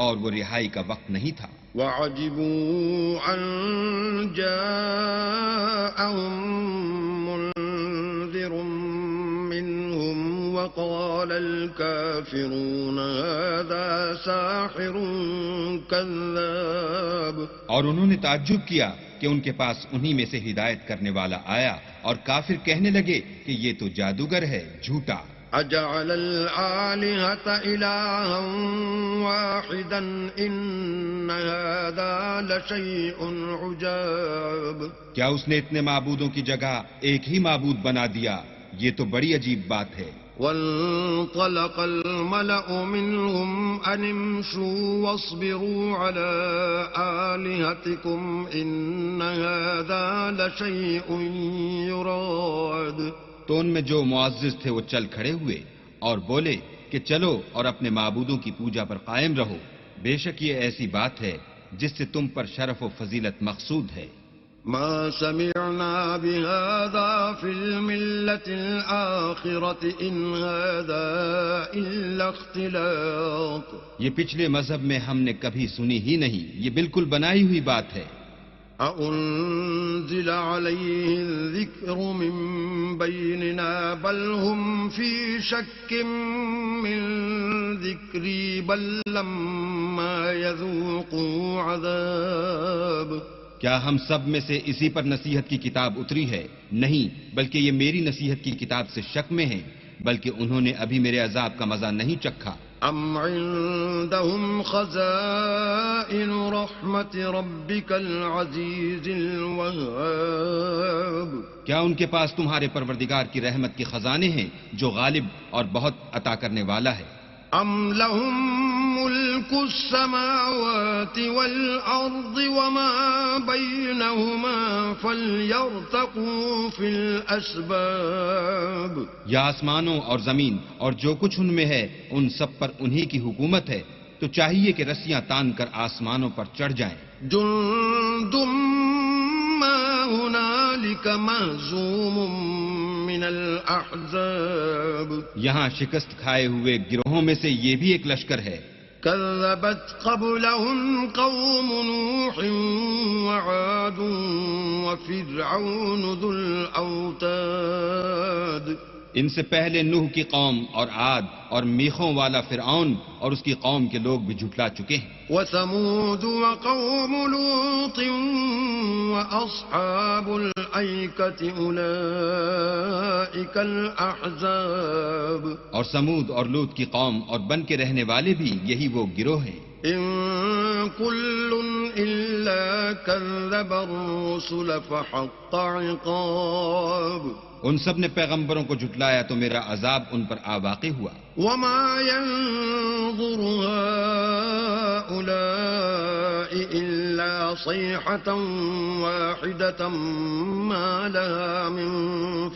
اور وہ رہائی کا وقت نہیں تھا. وعجبوا ان جاءهم منذر منهم وقال الكافرون هذا ساحر كذاب اور انہوں نے تعجب کیا کہ ان کے پاس انہی میں سے ہدایت کرنے والا آیا اور کافر کہنے لگے کہ یہ تو جادوگر ہے جھوٹا. اجعل الآلهة إلها واحدا إن هذا لشيء عجاب کیا اس نے اتنے معبودوں کی جگہ ایک ہی معبود بنا دیا یہ تو بڑی عجیب بات ہے. وانطلق الملأ منهم أن امشوا واصبروا على آلهتكم إن هذا لشيء يراد تو ان میں جو معزز تھے وہ چل کھڑے ہوئے اور بولے کہ چلو اور اپنے معبودوں کی پوجا پر قائم رہو بے شک یہ ایسی بات ہے جس سے تم پر شرف و فضیلت مقصود ہے. ما سمعنا بهذا في الملة الآخرة إن هذا إلا اختلاق یہ پچھلے مذہب میں ہم نے کبھی سنی ہی نہیں یہ بالکل بنائی ہوئی بات ہے. أأنزل عليه الذكر من بيننا بل هم في شك من ذكري بل لما يذوقوا عذاب. کیا ہم سب میں سے اسی پر نصیحت کی کتاب اتری ہے؟ نہیں، بلکہ یہ میری نصیحت کی کتاب سے شک میں ہیں، بلکہ انہوں نے ابھی میرے عذاب کا مزہ نہیں چکھا. ام عندهم خزائن رحمت ربک العزیز الوهاب. کیا ان کے پاس تمہارے پروردگار کی رحمت کے خزانے ہیں جو غالب اور بہت عطا کرنے والا ہے؟ ام لهم ملک السماوات والارض وما بینهما فلیرتقوا فی الاسباب. یا آسمانوں اور زمین اور جو کچھ ان میں ہے ان سب پر انہی کی حکومت ہے، تو چاہیے کہ رسیاں تان کر آسمانوں پر چڑھ جائیں. جند ما هنالک مہزوم من الاحزاب. یہاں شکست کھائے ہوئے گروہوں میں سے یہ بھی ایک لشکر ہے. كذبت قبلهم قوم نوح وعاد وفرعون ذو الأوتاد. ان سے پہلے نوح کی قوم اور عاد اور میخوں والا فرعون اور اس کی قوم کے لوگ بھی جھٹلا چکے ہیں. وثمود وقوم لوط وأصحاب الأيكة أولئك الأحزاب. اور سمود اور لوط کی قوم اور بن کے رہنے والے بھی یہی وہ گروہ ہیں. إن كل إلا كذب الرسل فحق عقاب. ان سب نے پیغمبروں کو جھٹلایا تو میرا عذاب ان پر آ واقع ہوا. وما ينظر هؤلاء إلا صيحة واحدة ما لها من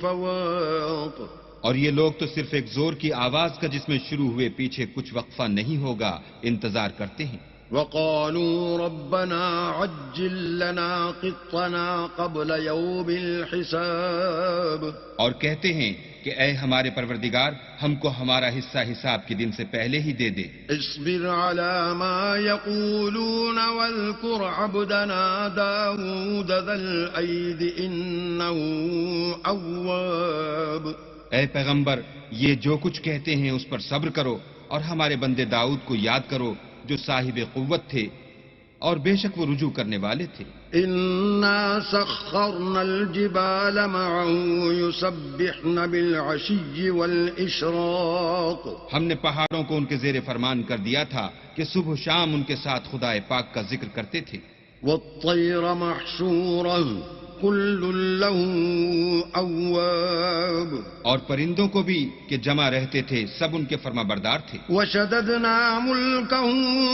فواق. اور یہ لوگ تو صرف ایک زور کی آواز کا جس میں شروع ہوئے پیچھے کچھ وقفہ نہیں ہوگا انتظار کرتے ہیں. وقالوا ربنا عجل لنا قطنا قبل يوم الحساب. اور کہتے ہیں کہ اے ہمارے پروردگار ہم کو ہمارا حصہ حساب کے دن سے پہلے ہی دے دے. اصبر على ما يقولون واذكر عبدنا داود ذا الأيد إنه أواب. اے پیغمبر یہ جو کچھ کہتے ہیں اس پر صبر کرو اور ہمارے بندے داؤد کو یاد کرو جو صاحب قوت تھے اور بے شک وہ رجوع کرنے والے تھے. إنا سخرنا الجبال معه يسبحن بالعشي والإشراق. ہم نے پہاڑوں کو ان کے زیر فرمان کر دیا تھا کہ صبح و شام ان کے ساتھ خدائے پاک کا ذکر کرتے تھے. والطير محشورة كل له أواب. اور پرندوں کو بھی کہ جمع رہتے تھے سب ان کے فرما بردار تھے. وشددنا ملكه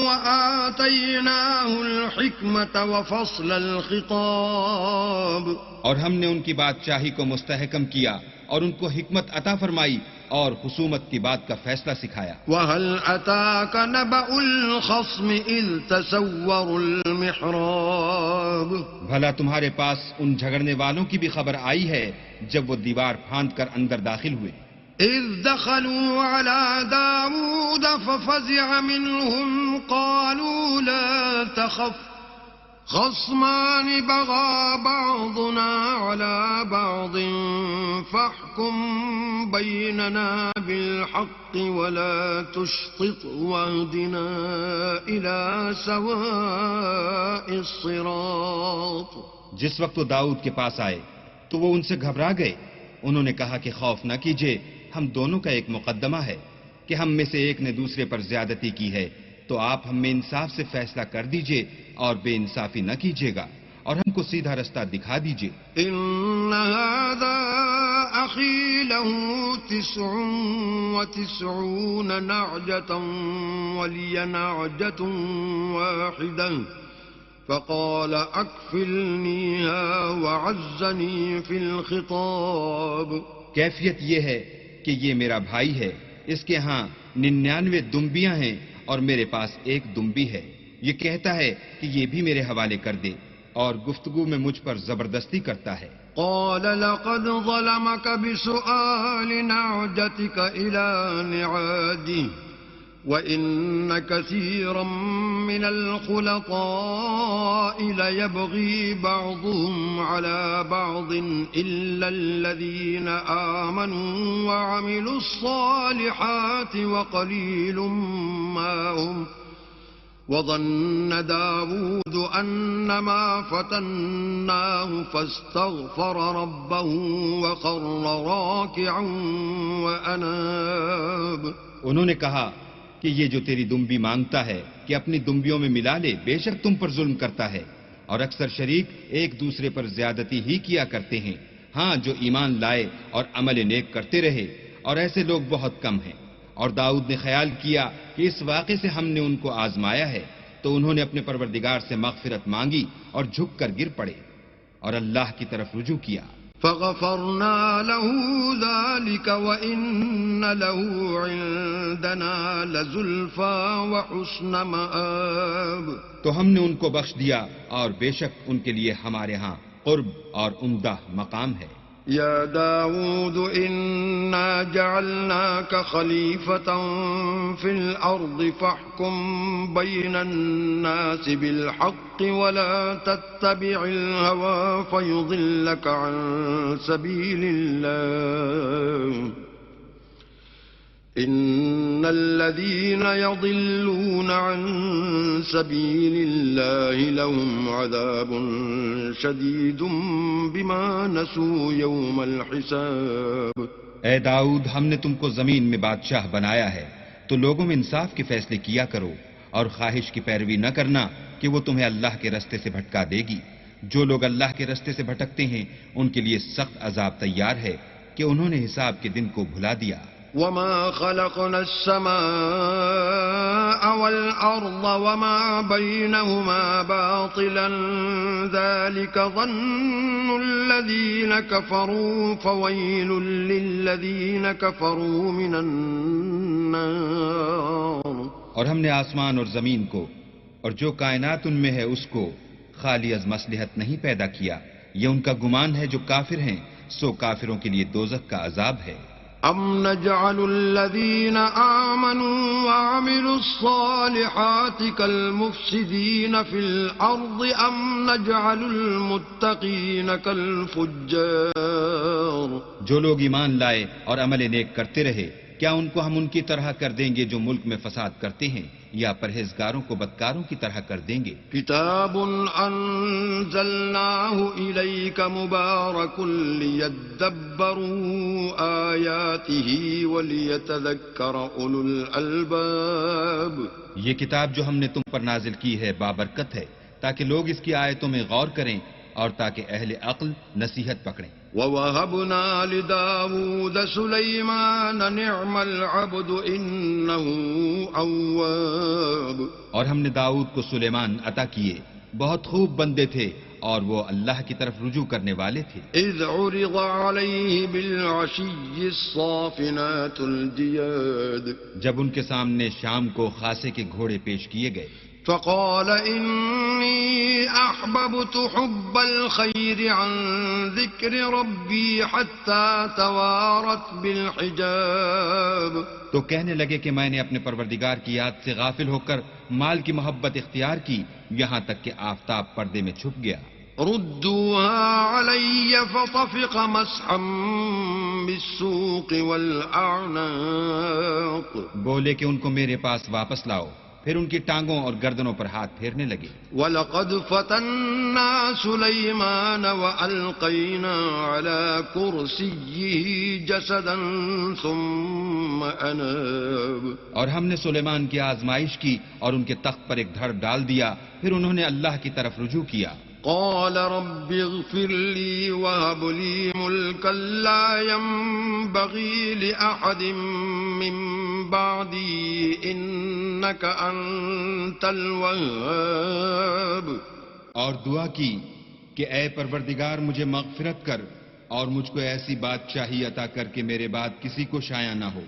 وآتيناه الحكمة وفصل الخطاب. اور ہم نے ان کی بادشاہی کو مستحکم کیا اور ان کو حکمت عطا فرمائی اور خصومت کی بات کا فیصلہ سکھایا. وهل أتاك نبأ الخصم إذ تسوروا المحراب. بھلا تمہارے پاس ان جھگڑنے والوں کی بھی خبر آئی ہے جب وہ دیوار پھاند کر اندر داخل ہوئے. إذ دخلوا على داود ففزع منهم قالوا لا تخف خصمان بغى بعضنا على بعض فاحكم بيننا بالحق ولا تشطط واهدنا إلى سواء الصراط. جس وقت وہ داؤد کے پاس آئے تو وہ ان سے گھبرا گئے. انہوں نے کہا کہ خوف نہ کیجیے، ہم دونوں کا ایک مقدمہ ہے کہ ہم میں سے ایک نے دوسرے پر زیادتی کی ہے، تو آپ ہم میں انصاف سے فیصلہ کر دیجئے اور بے انصافی نہ کیجیے گا اور ہم کو سیدھا رستہ دکھا دیجئے. إن هذا أخي له 99 نعجة ولي نعجة واحدة فقال أكفلنيها وعزني في الخطاب. کیفیت یہ ہے کہ یہ میرا بھائی ہے، اس کے ہاں 99 دمبیاں ہیں اور میرے پاس ایک دمبی ہے. یہ کہتا ہے کہ یہ بھی میرے حوالے کر دے اور گفتگو میں مجھ پر زبردستی کرتا ہے. قال لقد ظلمك بسؤال نعجتك إلى نعاجه وَإِنَّ كَثِيرًا مِّنَ الْخُلَطَاءِ لَيَبْغِي بَعْضُهُمْ عَلَى بَعْضٍ إِلَّا الَّذِينَ آمَنُوا وَعَمِلُوا الصَّالِحَاتِ وَقَلِيلٌ مَّا هُمْ وَظَنَّ دَاوُودُ أَنَّمَا فَتَنَّاهُ فَاسْتَغْفَرَ رَبَّهُ وَخَرَّ رَاكِعًا وَأَنَابَ۔ انہوں نے کہا کہ یہ جو تیری دمبی مانگتا ہے کہ اپنی دمبیوں میں ملا لے، بے شک تم پر ظلم کرتا ہے، اور اکثر شریک ایک دوسرے پر زیادتی ہی کیا کرتے ہیں۔ ہاں، جو ایمان لائے اور عمل نیک کرتے رہے، اور ایسے لوگ بہت کم ہیں۔ اور داؤد نے خیال کیا کہ اس واقعے سے ہم نے ان کو آزمایا ہے، تو انہوں نے اپنے پروردگار سے مغفرت مانگی اور جھک کر گر پڑے اور اللہ کی طرف رجوع کیا۔ فَغَفَرْنَا لَهُ ذَلِكَ وَإِنَّ لَهُ عِندَنَا لَزُلْفَىٰ وَحُسْنَ مَآبٍ۔ تو ہم نے ان کو بخش دیا اور بے شک ان کے لیے ہمارے ہاں قرب اور عمدہ مقام ہے۔ يا داود إنا جعلناك خليفة في الأرض فاحكم بين الناس بالحق ولا تتبع الهوى فيضلك عن سبيل الله إن الذين يضلون عن سبيل الله لهم عذاب شديد بما نسوا يوم الحساب۔ اے داؤد، ہم نے تم کو زمین میں بادشاہ بنایا ہے، تو لوگوں میں انصاف کے فیصلے کیا کرو اور خواہش کی پیروی نہ کرنا کہ وہ تمہیں اللہ کے رستے سے بھٹکا دے گی۔ جو لوگ اللہ کے رستے سے بھٹکتے ہیں ان کے لیے سخت عذاب تیار ہے کہ انہوں نے حساب کے دن کو بھلا دیا۔ وما خلقنا السماء والأرض وما بينهما باطلا ذلك ظن الذين كفروا فويل للذين كفروا من النار۔ اور ہم نے آسمان اور زمین کو اور جو کائنات ان میں ہے اس کو خالی از مصلحت نہیں پیدا کیا، یہ ان کا گمان ہے جو کافر ہیں، سو کافروں کے لیے دوزخ کا عذاب ہے۔ ام نجعل الذين آمنوا وعملوا الصالحات كالمفسدين في الأرض ام نجعل المتقين كالفجار۔ جو لوگ ایمان لائے اور عمل نیک کرتے رہے، کیا ان کو ہم ان کی طرح کر دیں گے جو ملک میں فساد کرتے ہیں، یا پرہیزگاروں کو بدکاروں کی طرح کر دیں گے؟ کتاب انزلناه الیک مبارک لیدبروا آیاته ولیتذکر اولو الالباب۔ یہ کتاب جو ہم نے تم پر نازل کی ہے بابرکت ہے، تاکہ لوگ اس کی آیتوں میں غور کریں اور تاکہ اہل عقل نصیحت پکڑیں۔ وَوَهَبْنَا لِدَاوُودَ سُلَيْمَانَ نِعْمَ الْعَبْدُ إِنَّهُ أَوَّابٌ۔ اور ہم نے داؤد کو سلیمان عطا کیے، بہت خوب بندے تھے اور وہ اللہ کی طرف رجوع کرنے والے تھے۔ إِذْ عُرِضَ عَلَيْهِ بِالْعَشِيِّ الصَّافِنَاتُ الْجِيَادُ۔ جب ان کے سامنے شام کو خاصے کے گھوڑے پیش کیے گئے، فقال إني أحببت حب الخير عن ذكر ربي حتى توارت بالحجاب۔ تو کہنے لگے کہ میں نے اپنے پروردگار کی یاد سے غافل ہو کر مال کی محبت اختیار کی، یہاں تک کہ آفتاب پردے میں چھپ گیا۔ ردوها علي فطفق مسحا بالسوق والأعناق۔ بولے کہ ان کو میرے پاس واپس لاؤ، پھر ان کی ٹانگوں اور گردنوں پر ہاتھ پھیرنے لگے۔ وَلَقَدْ فَتَنَّا سُلَيْمَانَ وَأَلْقَيْنَا عَلَى كُرْسِيِّهِ جَسَدًا ثُمَّ أَنَابَ۔ اور ہم نے سلیمان کی آزمائش کی اور ان کے تخت پر ایک دھڑ ڈال دیا، پھر انہوں نے اللہ کی طرف رجوع کیا۔ قال رب اغفر لي وهب لي ملكا لا ينبغي لأحد من بعدي إنك أنت الوهاب۔ اور دعا کی کہ اے پروردگار مجھے مغفرت کر اور مجھ کو ایسی بادشاہی عطا کر کے میرے بعد کسی کو شایع نہ ہو،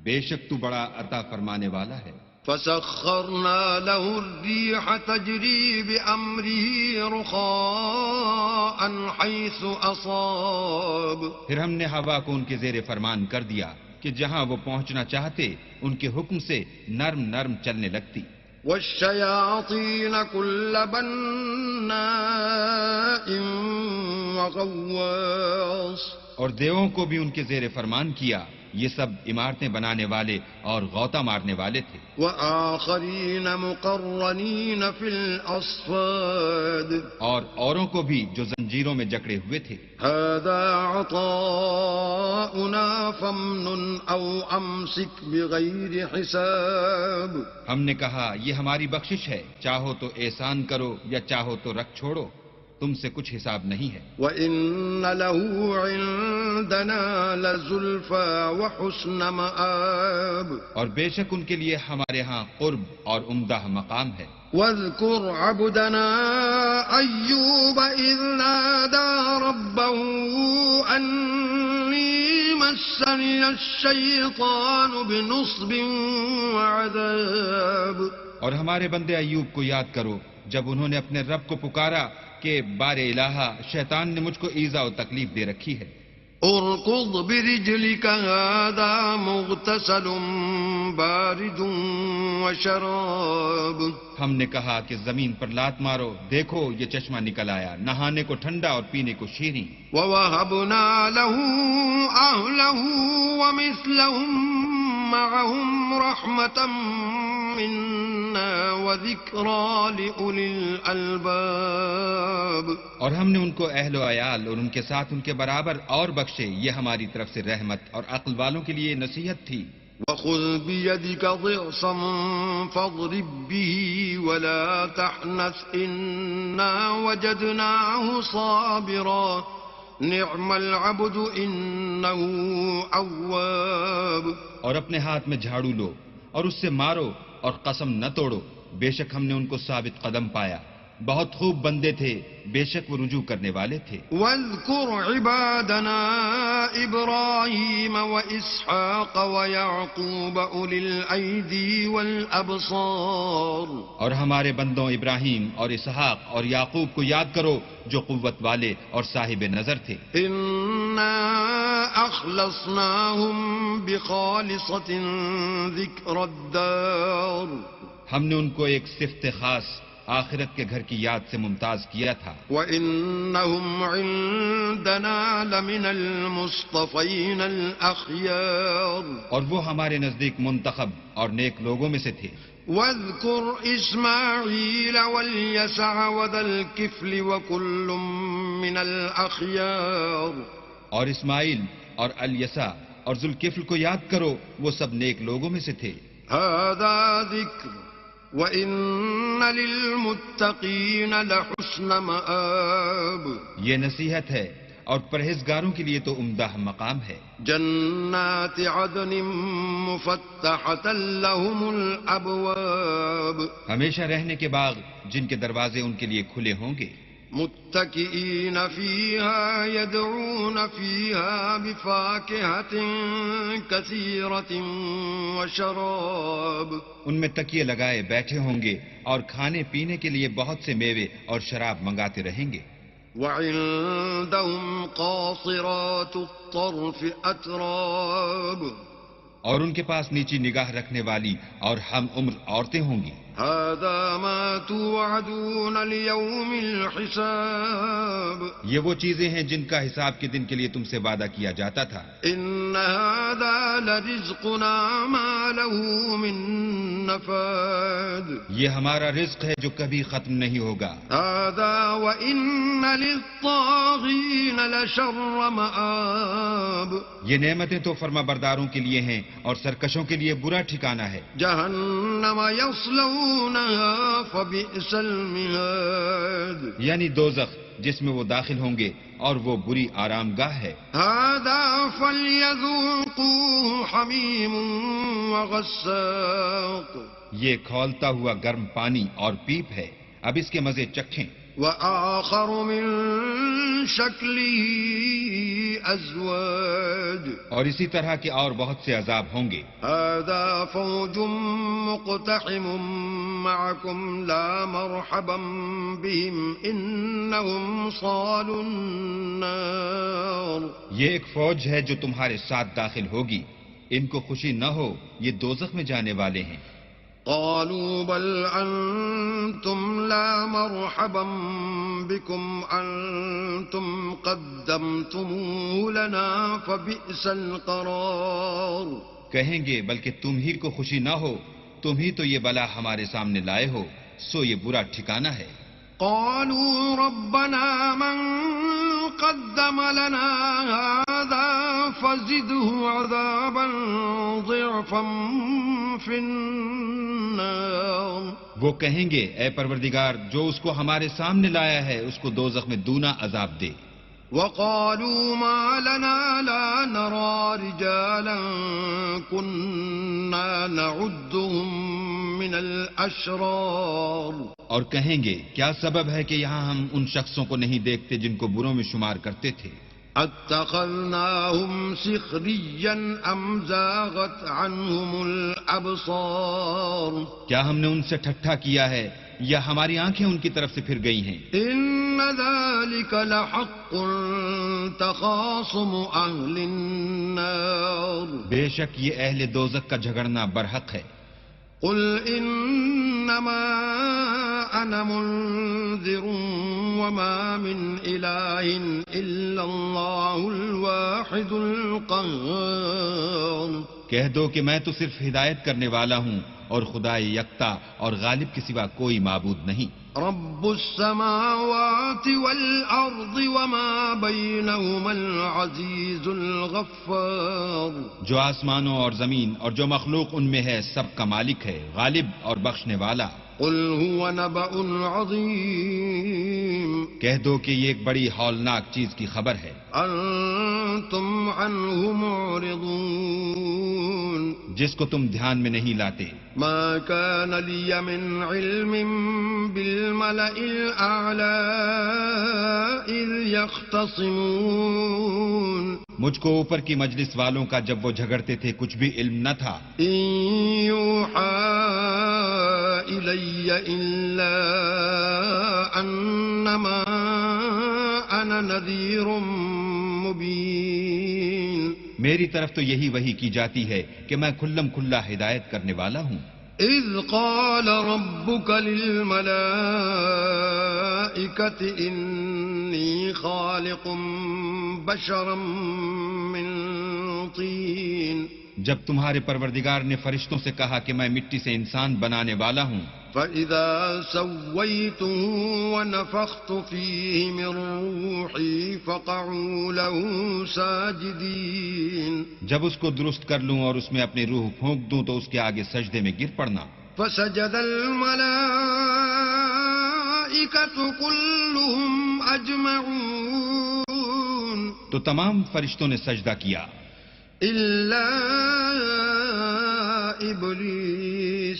بے شک تو بڑا عطا فرمانے والا ہے۔ فسخرنا له الريح تجري بأمره رخاء حيث أصاب۔ پھر ہم نے ہوا کو ان کے زیر فرمان کر دیا کہ جہاں وہ پہنچنا چاہتے ان کے حکم سے نرم نرم چلنے لگتی. والشياطين كل بناء وغواص، اور دیووں کو بھی ان کے زیر فرمان کیا. یہ سب عمارتیں بنانے والے اور غوطہ مارنے والے تھے. وآخرين مقرنين في الأصفاد، اور اوروں کو بھی جو زنجیروں میں جکڑے ہوئے تھے. هذا عطاؤنا فامنن أو أمسك بغير حساب. ہم نے کہا یہ ہماری بخشش ہے، چاہو تو احسان کرو یا چاہو تو رکھ چھوڑو، تم سے کچھ حساب نہیں ہے. وَإِنَّ لَهُ عِندَنَا لَزُلْفَىٰ وَحُسْنَ مَآبٍ، اور بے شک ان کے لیے ہمارے ہاں قرب اور عمدہ مقام ہے. وَاذْكُرْ عَبْدَنَا أَيُّوبَ إِذْ نَادَىٰ رَبَّهُ أَنِّي مَسَّنِيَ الشَّيْطَانُ بِنُصْبٍ وَعَذَابٍ. اور ہمارے بندے ایوب کو یاد کرو جب انہوں نے اپنے رب کو پکارا کہ بار الہا شیطان نے مجھ کو ایذا و تکلیف دے رکھی ہے. اركض برجلك هذا مغتسل بارد وشراب. ہم نے کہا کہ زمین پر لات مارو، دیکھو یہ چشمہ نکل آیا، نہانے کو ٹھنڈا اور پینے کو شیریں. ووهبنا له أهله ومثلهم معهم رحمة منا وذكرى لأولي الألباب. اور ہم نے ان کو اہل و عیال اور ان کے ساتھ ان کے برابر اور بخشے، یہ ہماری طرف سے رحمت اور عقل والوں کے لیے نصیحت تھی. وخذ بيدك ضغصا فاضرب به ولا تحنث إنا وجدناه صابرا نعم العبد إنه أواب. اور اپنے ہاتھ میں جھاڑو لو اور اس سے مارو اور قسم نہ توڑو، بے شک ہم نے ان کو ثابت قدم پایا، بہت خوب بندے تھے، بے شک وہ رجوع کرنے والے تھے. واذكر عبادنا إبراهيم وإسحاق ويعقوب أولي الأيدي والأبصار. اور ہمارے بندوں ابراہیم اور اسحاق اور یعقوب کو یاد کرو جو قوت والے اور صاحب نظر تھے. إنا أخلصناهم بخالصة ذكر الدار. ہم نے ان کو ایک صفت خاص آخرت کے گھر کی یاد سے ممتاز کیا تھا. وَإِنَّهُمْ عِندَنَا لَمِنَ الْمُصْطَفَيْنَ الْأَخْيَارِ. اور وہ ہمارے نزدیک منتخب اور نیک لوگوں میں سے تھے. وَاذْكُرْ إِسْمَاعِيلَ وَالْيَسَعَ وَذَا الْكِفْلِ وَكُلٌّ مِّنَ الْأَخْيَارِ. اور اسماعیل اور الیسع اور ذوالکفل کو یاد کرو، وہ سب نیک لوگوں میں سے تھے. هَذَا ذِكْرٌ وَإِنَّ لِلْمُتَّقِينَ لَحُسْنَ مَآبٍ. یہ نصیحت ہے اور پرہیزگاروں کے لیے تو عمدہ مقام ہے. جنات عدن مفتحة لهم الأبواب. ہمیشہ رہنے کے باغ جن کے دروازے ان کے لیے کھلے ہوں گے. متكئين فيها يدعون فيها بفاكهة كثيرة وشراب. ان میں تکیے لگائے بیٹھے ہوں گے اور کھانے پینے کے لیے بہت سے میوے اور شراب منگاتے رہیں گے. وعندهم قاصرات الطرف أتراب. اور ان کے پاس نیچی نگاہ رکھنے والی اور ہم عمر عورتیں ہوں گی. هذا ما توعدون ليوم الحساب. یہ وہ چیزیں ہیں جن کا حساب کے دن کے لیے تم سے وعدہ کیا جاتا تھا. إن هذا لرزقنا ما له من نفاد. یہ ہمارا رزق ہے جو کبھی ختم نہیں ہوگا. هذا وإن للطاغين لشر مآب. یہ نعمتیں تو فرما برداروں کے لیے ہیں اور سرکشوں کے لیے برا ٹھکانہ ہے. جہنم یصلونها فبئس المہاد. یعنی دوزخ جس میں وہ داخل ہوں گے اور وہ بری آرام گاہ ہے. هذا فليذوقوه حمیم وغساق. یہ کھولتا ہوا گرم پانی اور پیپ ہے، اب اس کے مزے چکھیں. وآخر من شکله ازواج. اور اسی طرح کے اور بہت سے عذاب ہوں گے. هذا فوج مقتحم معكم لا مرحبا بهم انهم صالوا النار. یہ ایک فوج ہے جو تمہارے ساتھ داخل ہوگی، ان کو خوشی نہ ہو یہ دوزخ میں جانے والے ہیں۔ قالوا بل أنتم لا مرحبا بكم أنتم قدمتموه لنا فبئس القرار۔ کہیں گے بلکہ تم ہی کو خوشی نہ ہو، تم ہی تو یہ بلا ہمارے سامنے لائے ہو، سو یہ برا ٹھکانہ ہے۔ قالوا ربنا من قدم لنا هذا فزده عذابا ضعفا في النار۔ وہ کہیں گے اے پروردگار جو اس کو ہمارے سامنے لایا ہے اس کو دوزخ میں دونا عذاب دے۔ وقالوا ما لنا لا نرى رجالا كنا نعدهم من الأشرار۔ اور کہیں گے کیا سبب ہے کہ یہاں ہم ان شخصوں کو نہیں دیکھتے جن کو بروں میں شمار کرتے تھے۔ اتخذناهم سخريا ام زاغت عنهم الابصار۔ کیا ہم نے ان سے ٹھٹھا کیا ہے یا ہماری آنکھیں ان کی طرف سے پھر گئی ہیں؟ ان ذلك لحق تخاصم اهل النار۔ بے شک یہ اہل دوزخ کا جھگڑنا برحق ہے۔ قل انما انا منذر وما من اله الا الله الواحد القهار۔ کہہ دو کہ میں تو صرف ہدایت کرنے والا ہوں اور خدا یکتا اور غالب کے سوا کوئی معبود نہیں۔ رب السماوات والارض وما بينهما العزيز الغفار۔ جو آسمانوں اور زمین اور جو مخلوق ان میں ہے سب کا مالک ہے، غالب اور بخشنے والا۔ قل هو نبأ عظيم۔ کہہ دو کہ یہ ایک بڑی ہولناک چیز کی خبر ہے۔ انتم عنه معرضون۔ جس کو تم دھیان میں نہیں لاتے۔ ما كان لي من علم بالملأ الأعلى إذ يختصمون۔ مجھ کو اوپر کی مجلس والوں کا جب وہ جھگڑتے تھے کچھ بھی علم نہ تھا۔ إن يوحى إلي إلا أنما أنا نذير مبين۔ میری طرف تو یہی وحی کی جاتی ہے کہ میں کھلم کھلا ہدایت کرنے والا ہوں۔ إذ قال ربك للملائكة إني خالق بشرا من طين۔ جب تمہارے پروردگار نے فرشتوں سے کہا کہ میں مٹی سے انسان بنانے والا ہوں۔ فإذا سويته ونفخت فيه من روحي فقعوا له ساجدين۔ جب اس کو درست کر لوں اور اس میں اپنی روح پھونک دوں تو اس کے آگے سجدے میں گر پڑنا۔ فسجد الملائكة كلهم أجمعون۔ تو تمام فرشتوں نے سجدہ کیا إلا إبليس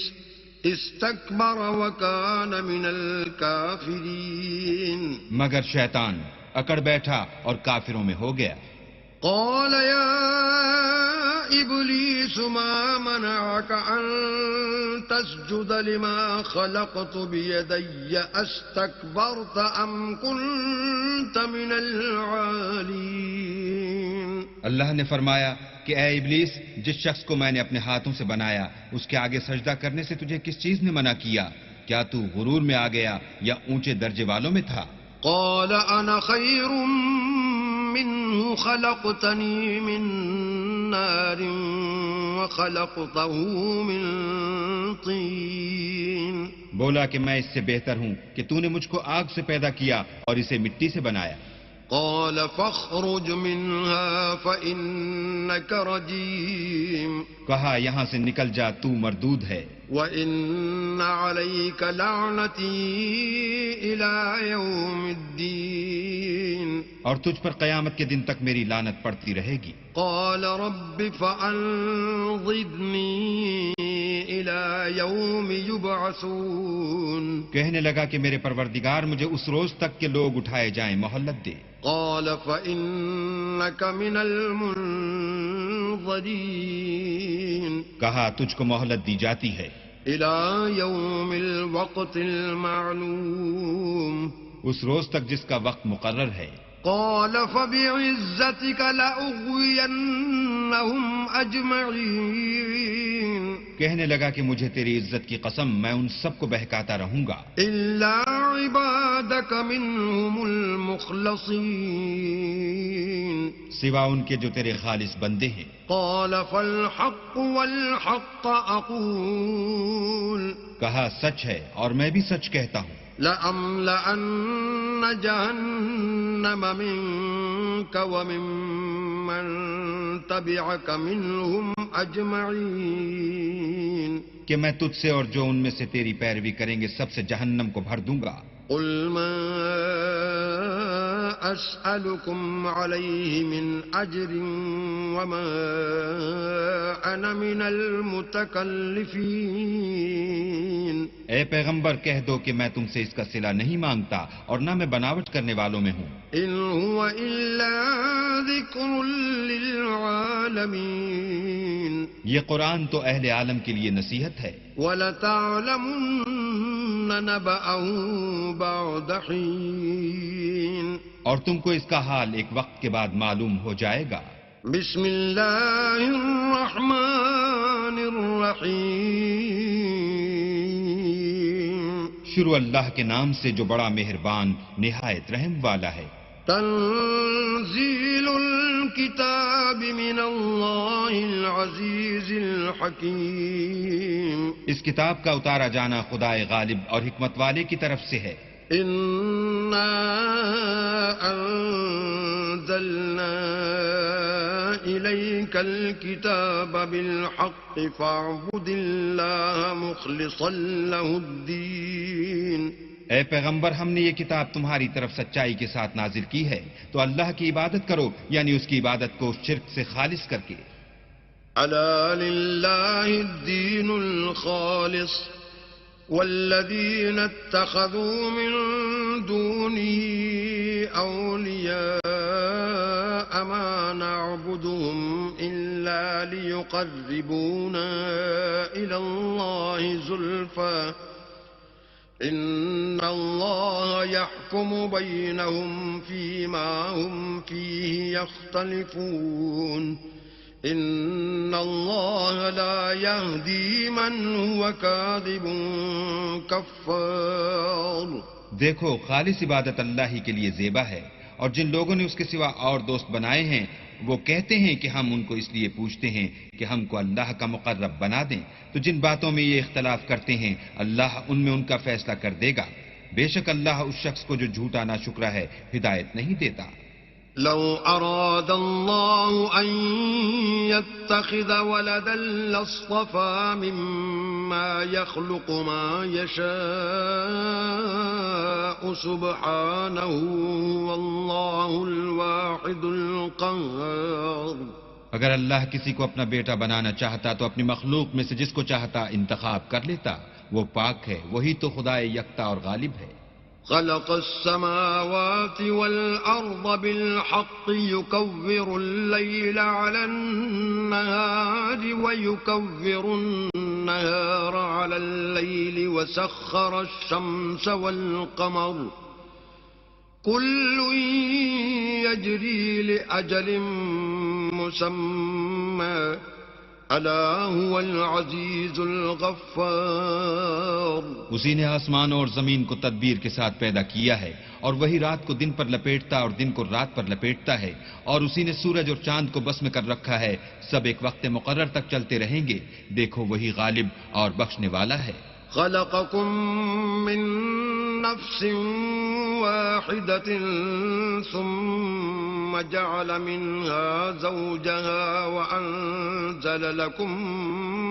استكبر وكان من الكافرين۔ مگر شیطان اکڑ بیٹھا اور کافروں میں ہو گیا۔ قال يا إبليس ما منعك أن تسجد لما خلقت بيدي أستكبرت أم كنت من العالين۔ اللہ نے فرمایا کہ اے ابلیس جس شخص کو میں نے اپنے ہاتھوں سے بنایا اس کے آگے سجدہ کرنے سے تجھے کس چیز نے منع کیا؟ کیا تو غرور میں آ گیا یا اونچے درجے والوں میں تھا؟ قال أنا خير منه خلقتني من نار وخلقته من طين۔ بولا کہ میں اس سے بہتر ہوں کہ تو نے مجھ کو آگ سے پیدا کیا اور اسے مٹی سے بنایا۔ قال فاخرج منها فإنك رجيم۔ کہا یہاں سے نکل جا تو مردود ہے۔ وإن عليك لعنتي إلى يوم الدين۔ اور تجھ پر قیامت کے دن تک میری لعنت پڑتی رہے گی۔ قال رب فأنظرني إلى يوم يبعثون۔ کہنے لگا کہ میرے پروردگار مجھے اس روز تک کہ لوگ اٹھائے جائیں مہلت دے۔ قال فإنك من المنظرين۔ کہا تجھ کو مہلت دی جاتی ہے إلى يوم الوقت المعلوم۔ اس روز تک جس کا وقت مقرر ہے۔ قال فبعزتك لأغوين لأملأنهم أجمعين کہنے لگا کہ مجھے تیری عزت کی قسم میں ان سب کو بہکاتا رہوں گا إلا عبادك منهم المخلصين سوا ان کے جو تیرے خالص بندے ہیں قال فالحق والحق أقول کہا سچ ہے اور میں بھی سچ کہتا ہوں لأملأن جهنم منك وممن تبعك منهم أجمعين کہ میں تجھ سے اور جو ان میں سے تیری پیروی کریں گے سب سے جہنم کو بھر دوں گا قل ما أسألكم عليه من أجر وما أنا من المتكلفين اے پیغمبر کہہ دو کہ میں تم سے اس کا صلہ نہیں مانگتا اور نہ میں بناوٹ کرنے والوں میں ہوں إن هو إلا ذكر للعالمين یہ قرآن تو اہل عالم کے لیے نصیحت ہے وَلَتَعْلَمُنَّ نَبَأَهُ بَعْدَ حِينٍ اور تم کو اس کا حال ایک وقت کے بعد معلوم ہو جائے گا بسم اللہ الرحمن الرحیم شروع اللہ کے نام سے جو بڑا مہربان نہایت رحم والا ہے تنزیل الکتاب من اللہ العزیز الحکیم اس کتاب کا اتارا جانا خدائے غالب اور حکمت والے کی طرف سے ہے انا انزلنا الیک الکتاب بالحق فاعبد اللہ مخلصا له الدین اے پیغمبر ہم نے یہ کتاب تمہاری طرف سچائی کے ساتھ نازل کی ہے تو اللہ کی عبادت کرو یعنی اس کی عبادت کو شرک سے خالص کر کے الا للہ الدین الخالص والذین اتخذوا من دونه اولیاء ما نعبدهم الا ليقربونا الى الله زلفى ان اللہ يحكم بينهم فيما هم فيه يختلفون ان اللہ لا يهدي من هو كاذب کفار دیکھو خالص عبادت اللہ ہی کے لیے زیبا ہے اور جن لوگوں نے اس کے سوا اور دوست بنائے ہیں وہ کہتے ہیں کہ ہم ان کو اس لیے پوچھتے ہیں کہ ہم کو اللہ کا مقرب بنا دیں تو جن باتوں میں یہ اختلاف کرتے ہیں اللہ ان میں ان کا فیصلہ کر دے گا بے شک اللہ اس شخص کو جو جھوٹا ناشکرا ہے ہدایت نہیں دیتا لو اراد اللہ ان يتخذ ولدا لاصطفى مما يخلق ما يشاء سبحانه والله الواحد القهار اگر اللہ کسی کو اپنا بیٹا بنانا چاہتا تو اپنی مخلوق میں سے جس کو چاہتا انتخاب کر لیتا وہ پاک ہے وہی تو خدا یکتا اور غالب ہے خلق السماوات والأرض بالحق يكور الليل على النهار ويكور النهار على الليل وسخر الشمس والقمر كل يجري لأجل مسمى الا هو العزیز الغفار اسی نے آسمان اور زمین کو تدبیر کے ساتھ پیدا کیا ہے اور وہی رات کو دن پر لپیٹتا اور دن کو رات پر لپیٹتا ہے اور اسی نے سورج اور چاند کو بس میں کر رکھا ہے سب ایک وقت مقرر تک چلتے رہیں گے دیکھو وہی غالب اور بخشنے والا ہے خلقكم من نفس واحدة ثم جعل منها زوجها وأنزل لكم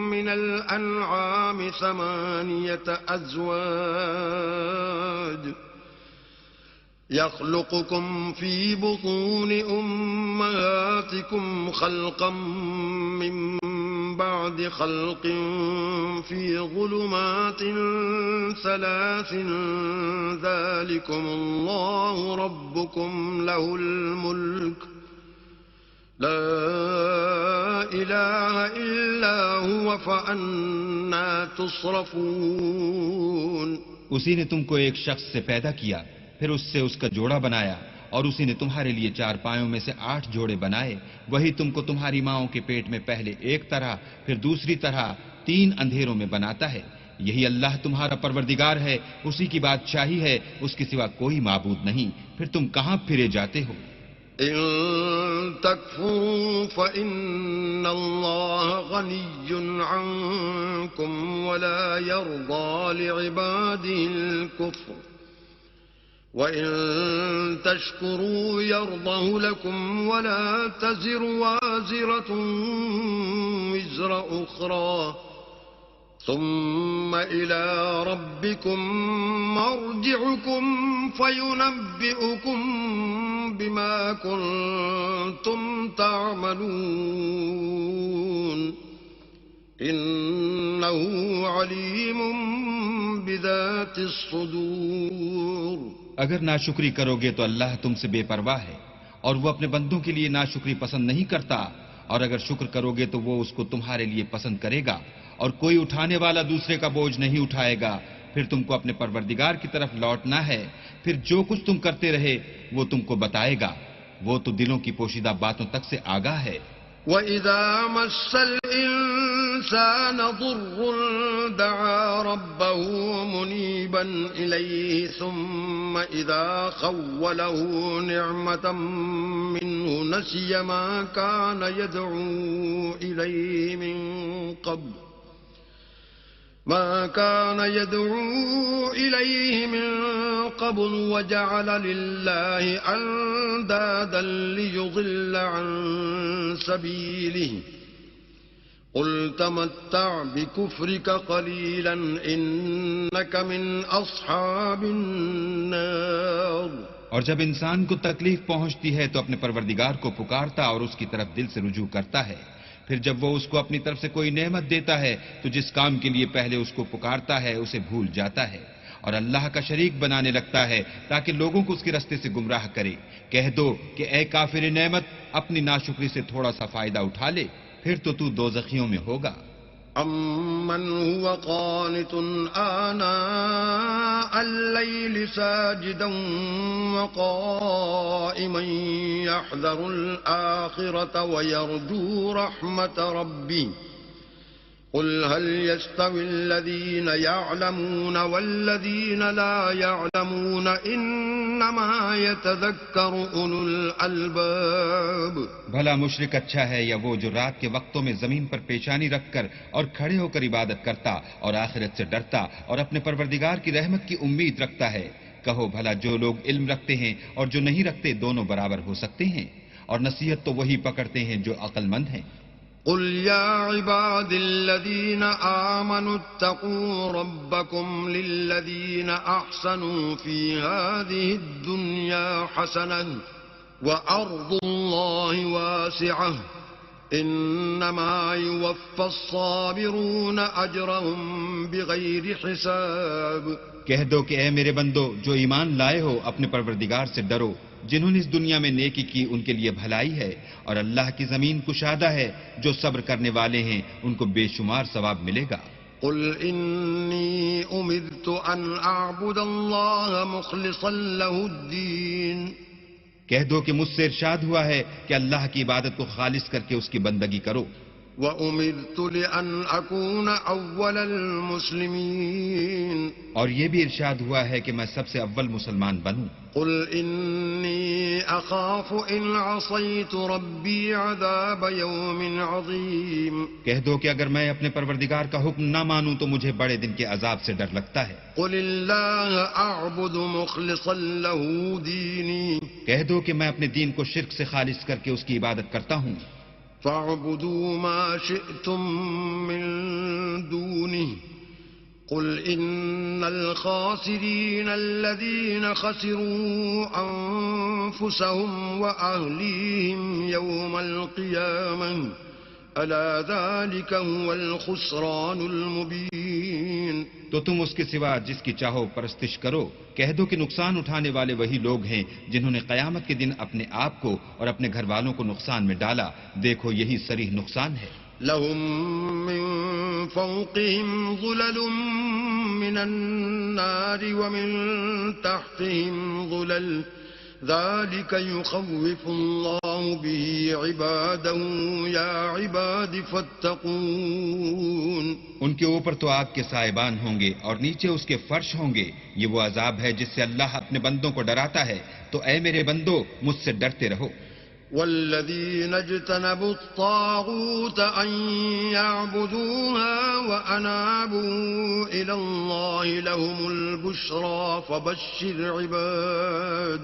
من الأنعام 8 أزواج يخلقكم في بطون أمهاتكم خلقا من بعد خلق في ظلمات 3 ذلكم الله ربكم له الملك لا إله إلا هو فأنا تصرفون اسی نے تم کو ایک شخص سے پیدا کیا پھر اس سے اس کا جوڑا بنایا اور اسی نے تمہارے لیے 4 پایوں میں سے 8 جوڑے بنائے. وہی تم کو تمہاری ماؤں کے پیٹ میں پہلے ایک طرح پھر دوسری طرح 3 اندھیروں میں بناتا ہے. یہی اللہ تمہارا پروردگار ہے، اسی کی بادشاہی ہے، اس کے سوا کوئی معبود نہیں. پھر تم کہاں پھرے جاتے ہو؟ إن تكفروا فإن الله غني عنكم ولا يرضى لعباده الكفر وإن تشكروا يرضه لكم ولا تزر وازرة وزر أخرى ثم إلى ربكم مرجعكم فينبئكم بما كنتم تعملون إنه عليم بذات الصدور. اگر ناشکری کرو گے تو اللہ تم سے بے پرواہ ہے اور وہ اپنے بندوں کے لیے ناشکری پسند نہیں کرتا، اور اگر شکر کرو گے تو وہ اس کو تمہارے لیے پسند کرے گا، اور کوئی اٹھانے والا دوسرے کا بوجھ نہیں اٹھائے گا. پھر تم کو اپنے پروردگار کی طرف لوٹنا ہے، پھر جو کچھ تم کرتے رہے وہ تم کو بتائے گا، وہ تو دلوں کی پوشیدہ باتوں تک سے آگاہ ہے. وَإِذَا مَسَّ الْإِنسَانَ ضُرٌّ دَعَا رَبَّهُ مُنِيبًا إِلَيْهِ ثُمَّ إِذَا خَوَّلَهُ نِعْمَةً مِّنْهُ نَسِيَ مَا كَانَ يَدْعُو إِلَيْهِ مِن قَبْلُ وَجَعَلَ لِلَّهِ أَندَادًا لِّيُضِلَّ عَن سَبِيلِهِ قُلْ تَمَتَّعْ بِكُفْرِكَ قَلِيلًا إِنَّكَ مِنْ أَصْحَابِ النَّارِ. اور جب انسان کو تکلیف پہنچتی ہے تو اپنے پروردگار کو پکارتا اور اس کی طرف دل سے رجوع کرتا ہے. پھر جب وہ اس کو اپنی طرف سے کوئی نعمت دیتا ہے تو جس کام کے لیے پہلے اس کو پکارتا ہے اسے بھول جاتا ہے اور اللہ کا شریک بنانے لگتا ہے تاکہ لوگوں کو اس کے رستے سے گمراہ کرے. کہہ دو کہ اے کافر نعمت، اپنی ناشکری سے تھوڑا سا فائدہ اٹھا لے، پھر تو دوزخیوں میں ہوگا. أَمَّنْ هُوَ قَانِتٌ آنَاءَ اللَّيْلِ سَاجِدًا وَقَائِمًا يَحْذَرُ الْآخِرَةَ وَيَرْجُو رَحْمَةَ رَبِّهِ قُلْ هَلْ يَسْتَوِي الَّذِينَ يَعْلَمُونَ وَالَّذِينَ لَا يَعْلَمُونَ إِنَّمَا يَتَذَكَّرُ أُولُو الْأَلْبَابِ. بھلا مشرک اچھا ہے یا وہ جو رات کے وقتوں میں زمین پر پیشانی رکھ کر اور کھڑے ہو کر عبادت کرتا اور آخرت سے ڈرتا اور اپنے پروردگار کی رحمت کی امید رکھتا ہے؟ کہو بھلا جو لوگ علم رکھتے ہیں اور جو نہیں رکھتے دونوں برابر ہو سکتے ہیں؟ اور نصیحت تو وہی پکڑتے ہیں جو عقل مند ہیں. قل يا عباد الذين آمنوا اتقوا ربكم للذين أحسنوا في هذه الدنيا حسنة وأرض الله واسعة إنما يوفى الصابرون أجرهم بغير حساب. کہہ دو کہ اے میرے بندو جو ایمان لائے ہو اپنے پروردگار سے ڈرو. جنہوں نے اس دنیا میں نیکی کی ان کے لیے بھلائی ہے اور اللہ کی زمین کشادہ ہے. جو صبر کرنے والے ہیں ان کو بے شمار ثواب ملے گا. قل إني أمرت أن أعبد الله مخلصا له الدين. کہہ دو کہ مجھ سے ارشاد ہوا ہے کہ اللہ کی عبادت کو خالص کر کے اس کی بندگی کرو. وَأُمِرْتُ لِأَنْ أَكُونَ أَوَّلَ الْمُسْلِمِينَ. اور یہ بھی ارشاد ہوا ہے کہ میں سب سے اول مسلمان بنوں. قُلْ إِنِّي أَخَافُ إِنْ عَصَيْتُ رَبِّي عَذَابَ يَوْمٍ عَظِيمٍ. کہہ دو کہ اگر میں اپنے پروردگار کا حکم نہ مانوں تو مجھے بڑے دن کے عذاب سے ڈر لگتا ہے. قُلِ اللَّهَ أَعْبُدُ مُخْلِصًا لَهُ دِينِي. کہہ دو کہ میں اپنے دین کو شرک سے خالص کر کے اس کی عبادت کرتا ہوں. فَاعْبُدُوا مَا شِئْتُم مِّن دُونِهِ قُلْ إِنَّ الْخَاسِرِينَ الَّذِينَ خَسِرُوا أَنفُسَهُمْ وَأَهْلِيهِمْ يَوْمَ الْقِيَامَةِ أَلَا ذَلِكَ هُوَ الْخُسْرَانُ الْمُبِينُ. تو تم اس کے سوا جس کی چاہو پرستش کرو. کہہ دو کہ نقصان اٹھانے والے وہی لوگ ہیں جنہوں نے قیامت کے دن اپنے آپ کو اور اپنے گھر والوں کو نقصان میں ڈالا. دیکھو یہی صریح نقصان ہے. لهم من فوقهم ظلل من النار ومن تحتهم ظلل ذلك يخوف الله به عباده يا عباد فاتقون. ان کے اوپر تو آگ کے سائبان ہوں گے اور نیچے اس کے فرش ہوں گے. یہ وہ عذاب ہے جس سے اللہ اپنے بندوں کو ڈراتا ہے. تو اے میرے بندو مجھ سے ڈرتے رہو. والذين اجتنبوا الطاغوت أن يعبدوها وأنابوا إلى الله لهم البشرى فبشر عباد.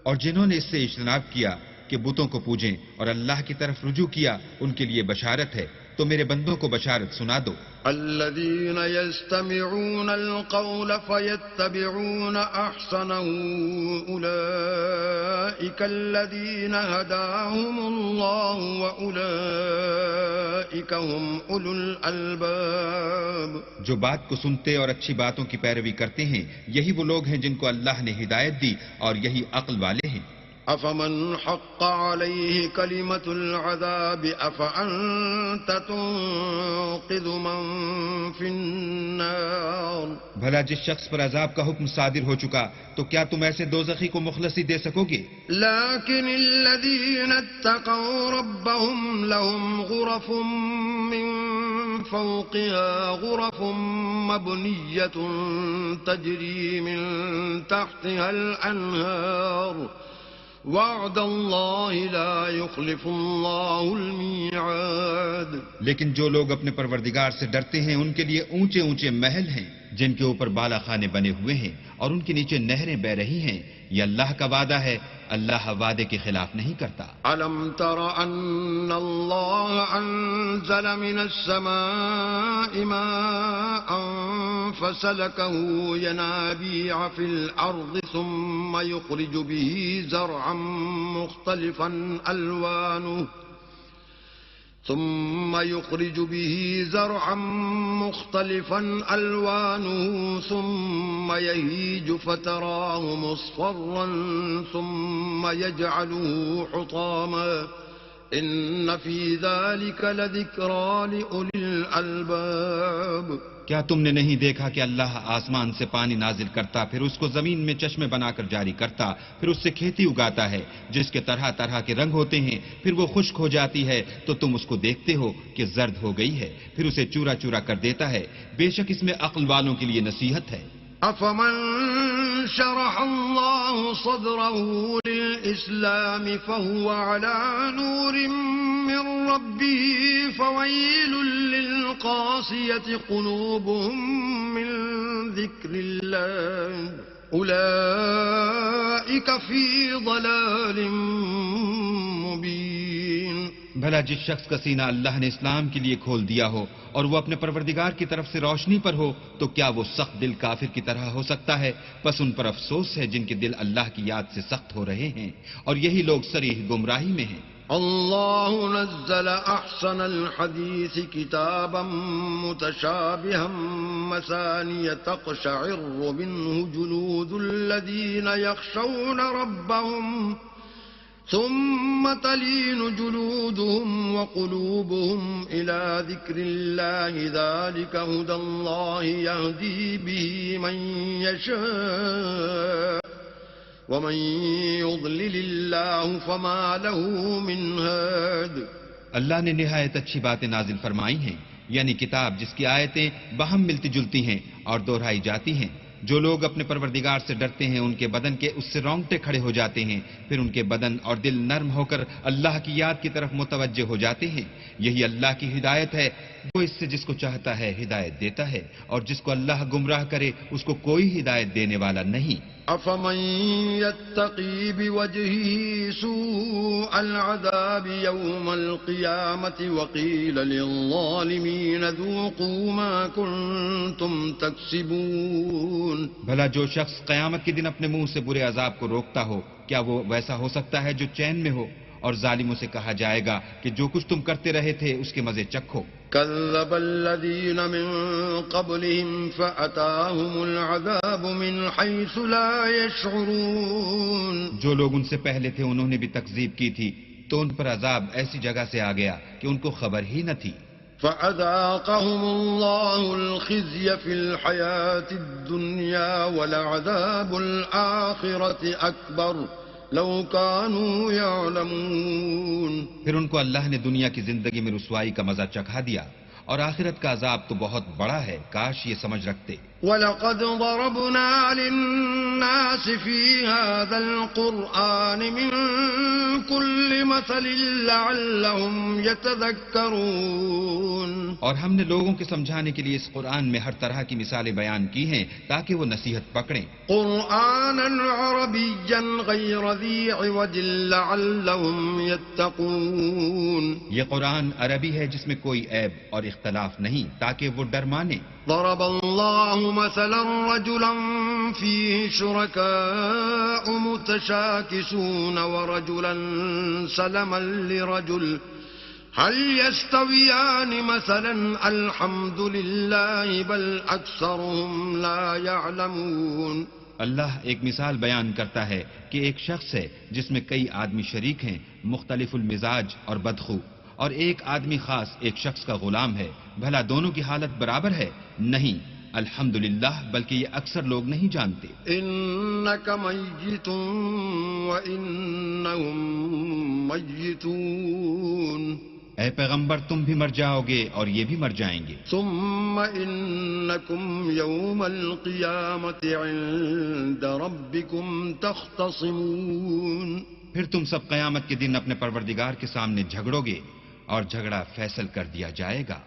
اور جنہوں نے اس سے اجتناب کیا کہ بتوں کو پوجیں اور اللہ کی طرف رجوع کیا ان کے لیے بشارت ہے. تو میرے بندوں کو بشارت سنا دو. الذين يستمعون القول فيتبعون أحسنه أولئك الذين هداهم الله وأولئك هم أولو الألباب. جو بات کو سنتے اور اچھی باتوں کی پیروی کرتے ہیں یہی وہ لوگ ہیں جن کو اللہ نے ہدایت دی اور یہی عقل والے ہیں. أفمن حق عليه كلمة العذاب أفأنت تنقذ من في النار. بھلا جس شخص پر عذاب کا حکم صادر ہو چکا تو کیا تم ایسے دوزخی کو مخلصی دے سکو گے؟ لكن الذين اتقوا ربهم لهم غرف من فوقها غرف مبنية تجري من تحتها الأنهار وعد الله لا يخلف الله الميعاد. لیکن جو لوگ اپنے پروردگار سے ڈرتے ہیں ان کے لیے اونچے اونچے محل ہیں جن کے اوپر بالا خانے بنے ہوئے ہیں اور ان کے نیچے نہریں بہ رہی ہیں. یہ اللہ کا وعدہ ہے. اللہ وعدے کے خلاف نہیں کرتا. ألم تر أن الله أنزل من السماء ماء فسلكه ينابيع في الأرض ثم يخرج به زرعا مختلفا ألوانه ثم يهيج فتراه مصفرا ثم يجعله حطاما إن في ذلك لذكرى لأولي الألباب. کیا تم نے نہیں دیکھا کہ اللہ آسمان سے پانی نازل کرتا پھر اس کو زمین میں چشمے بنا کر جاری کرتا پھر اس سے کھیتی اگاتا ہے جس کے طرح طرح کے رنگ ہوتے ہیں پھر وہ خشک ہو جاتی ہے تو تم اس کو دیکھتے ہو کہ زرد ہو گئی ہے پھر اسے چورا چورا کر دیتا ہے. بے شک اس میں عقل والوں کے لیے نصیحت ہے. أفمن شرح الله صدره للإسلام فهو على نور من ربه فويل للقاسية قلوبهم من ذكر الله أولئك في ضلال مبين. بھلا جس شخص کا سینہ اللہ نے اسلام کے لیے کھول دیا ہو اور وہ اپنے پروردگار کی طرف سے روشنی پر ہو تو کیا وہ سخت دل کافر کی طرح ہو سکتا ہے؟ پس ان پر افسوس ہے جن کے دل اللہ کی یاد سے سخت ہو رہے ہیں اور یہی لوگ صریح گمراہی میں ہیں. الله نزل أحسن الحديث كتابا متشابها مثانية تقشعر منه جلود الذين يخشون ربهم ثم تلين جلودهم وقلوبهم إلى ذكر الله ذلك هدى الله يهدي به من يشاء ومن يضلل الله فما له من هاد. اللہ نے نہایت اچھی باتیں نازل فرمائی ہیں یعنی کتاب جس کی آیتیں باہم ملتی جلتی ہیں اور دہرائی جاتی ہیں. جو لوگ اپنے پروردگار سے ڈرتے ہیں ان کے بدن کے اس سے رونگٹے کھڑے ہو جاتے ہیں پھر ان کے بدن اور دل نرم ہو کر اللہ کی یاد کی طرف متوجہ ہو جاتے ہیں. یہی اللہ کی ہدایت ہے. وہ اس سے جس کو چاہتا ہے ہدایت دیتا ہے اور جس کو اللہ گمراہ کرے اس کو کوئی ہدایت دینے والا نہیں. أفمن يتقي بوجهه سوء العذاب يوم القيامة وقيل للظالمين ذوقوا ما كنتم تكسبون. بھلا جو شخص قیامت کے دن اپنے منہ سے برے عذاب کو روکتا ہو کیا وہ ویسا ہو سکتا ہے جو چین میں ہو؟ اور ظالموں سے کہا جائے گا کہ جو کچھ تم کرتے رہے تھے اس کے مزے چکھو. كذب الذين من قبلهم فأتاهم العذاب من حيث لا يشعرون. جو لوگ ان سے پہلے تھے انہوں نے بھی تکذیب کی تھی تو ان پر عذاب ایسی جگہ سے آ گیا کہ ان کو خبر ہی نہ تھی. فأذاقهم الله الخزي في الحياة الدنيا ولعذاب الآخرة أكبر لو كانوا يعلمون. پھر ان کو اللہ نے دنیا کی زندگی میں رسوائی کا مزہ چکھا دیا اور آخرت کا عذاب تو بہت بڑا ہے، کاش یہ سمجھ رکھتے. وَلَقَدْ ضَرَبْنَا لِلنَّاسِ فِي هَذَا الْقُرْآنِ مِنْ كُلِّ مَثَلٍ لَعَلَّهُمْ يَتَذَكَّرُونَ. اور ہم نے لوگوں کے سمجھانے کے لیے اس قرآن میں ہر طرح کی مثالیں بیان کی ہیں تاکہ وہ نصیحت پکڑیں. قرآنا عربيا غير ذي عوج لعلهم يتقون. یہ قرآن عربی ہے جس میں کوئی عیب اور اختلاف نہیں تاکہ وہ ڈر مانے. ضرب الله مثلا رجلا فيه شركاء متشاكسون ورجلا سلما لرجل هل يستويان مثلا الحمد لله بل أكثرهم لا يعلمون. اللہ ایک مثال بیان کرتا ہے کہ ایک شخص ہے جس میں کئی آدمی شریک ہیں، مختلف المزاج اور بدخو، اور ایک آدمی خاص ایک شخص کا غلام ہے، بھلا دونوں کی حالت برابر ہے؟ نہیں، الحمدللہ، بلکہ یہ اکثر لوگ نہیں جانتے. إنك ميت وإنهم ميتون. اے پیغمبر تم بھی مر جاؤ گے اور یہ بھی مر جائیں گے. ثم إنكم يوم القيامة عند ربكم تختصمون. پھر تم سب قیامت کے دن اپنے پروردگار کے سامنے جھگڑو گے اور جھگڑا فیصل کر دیا جائے گا.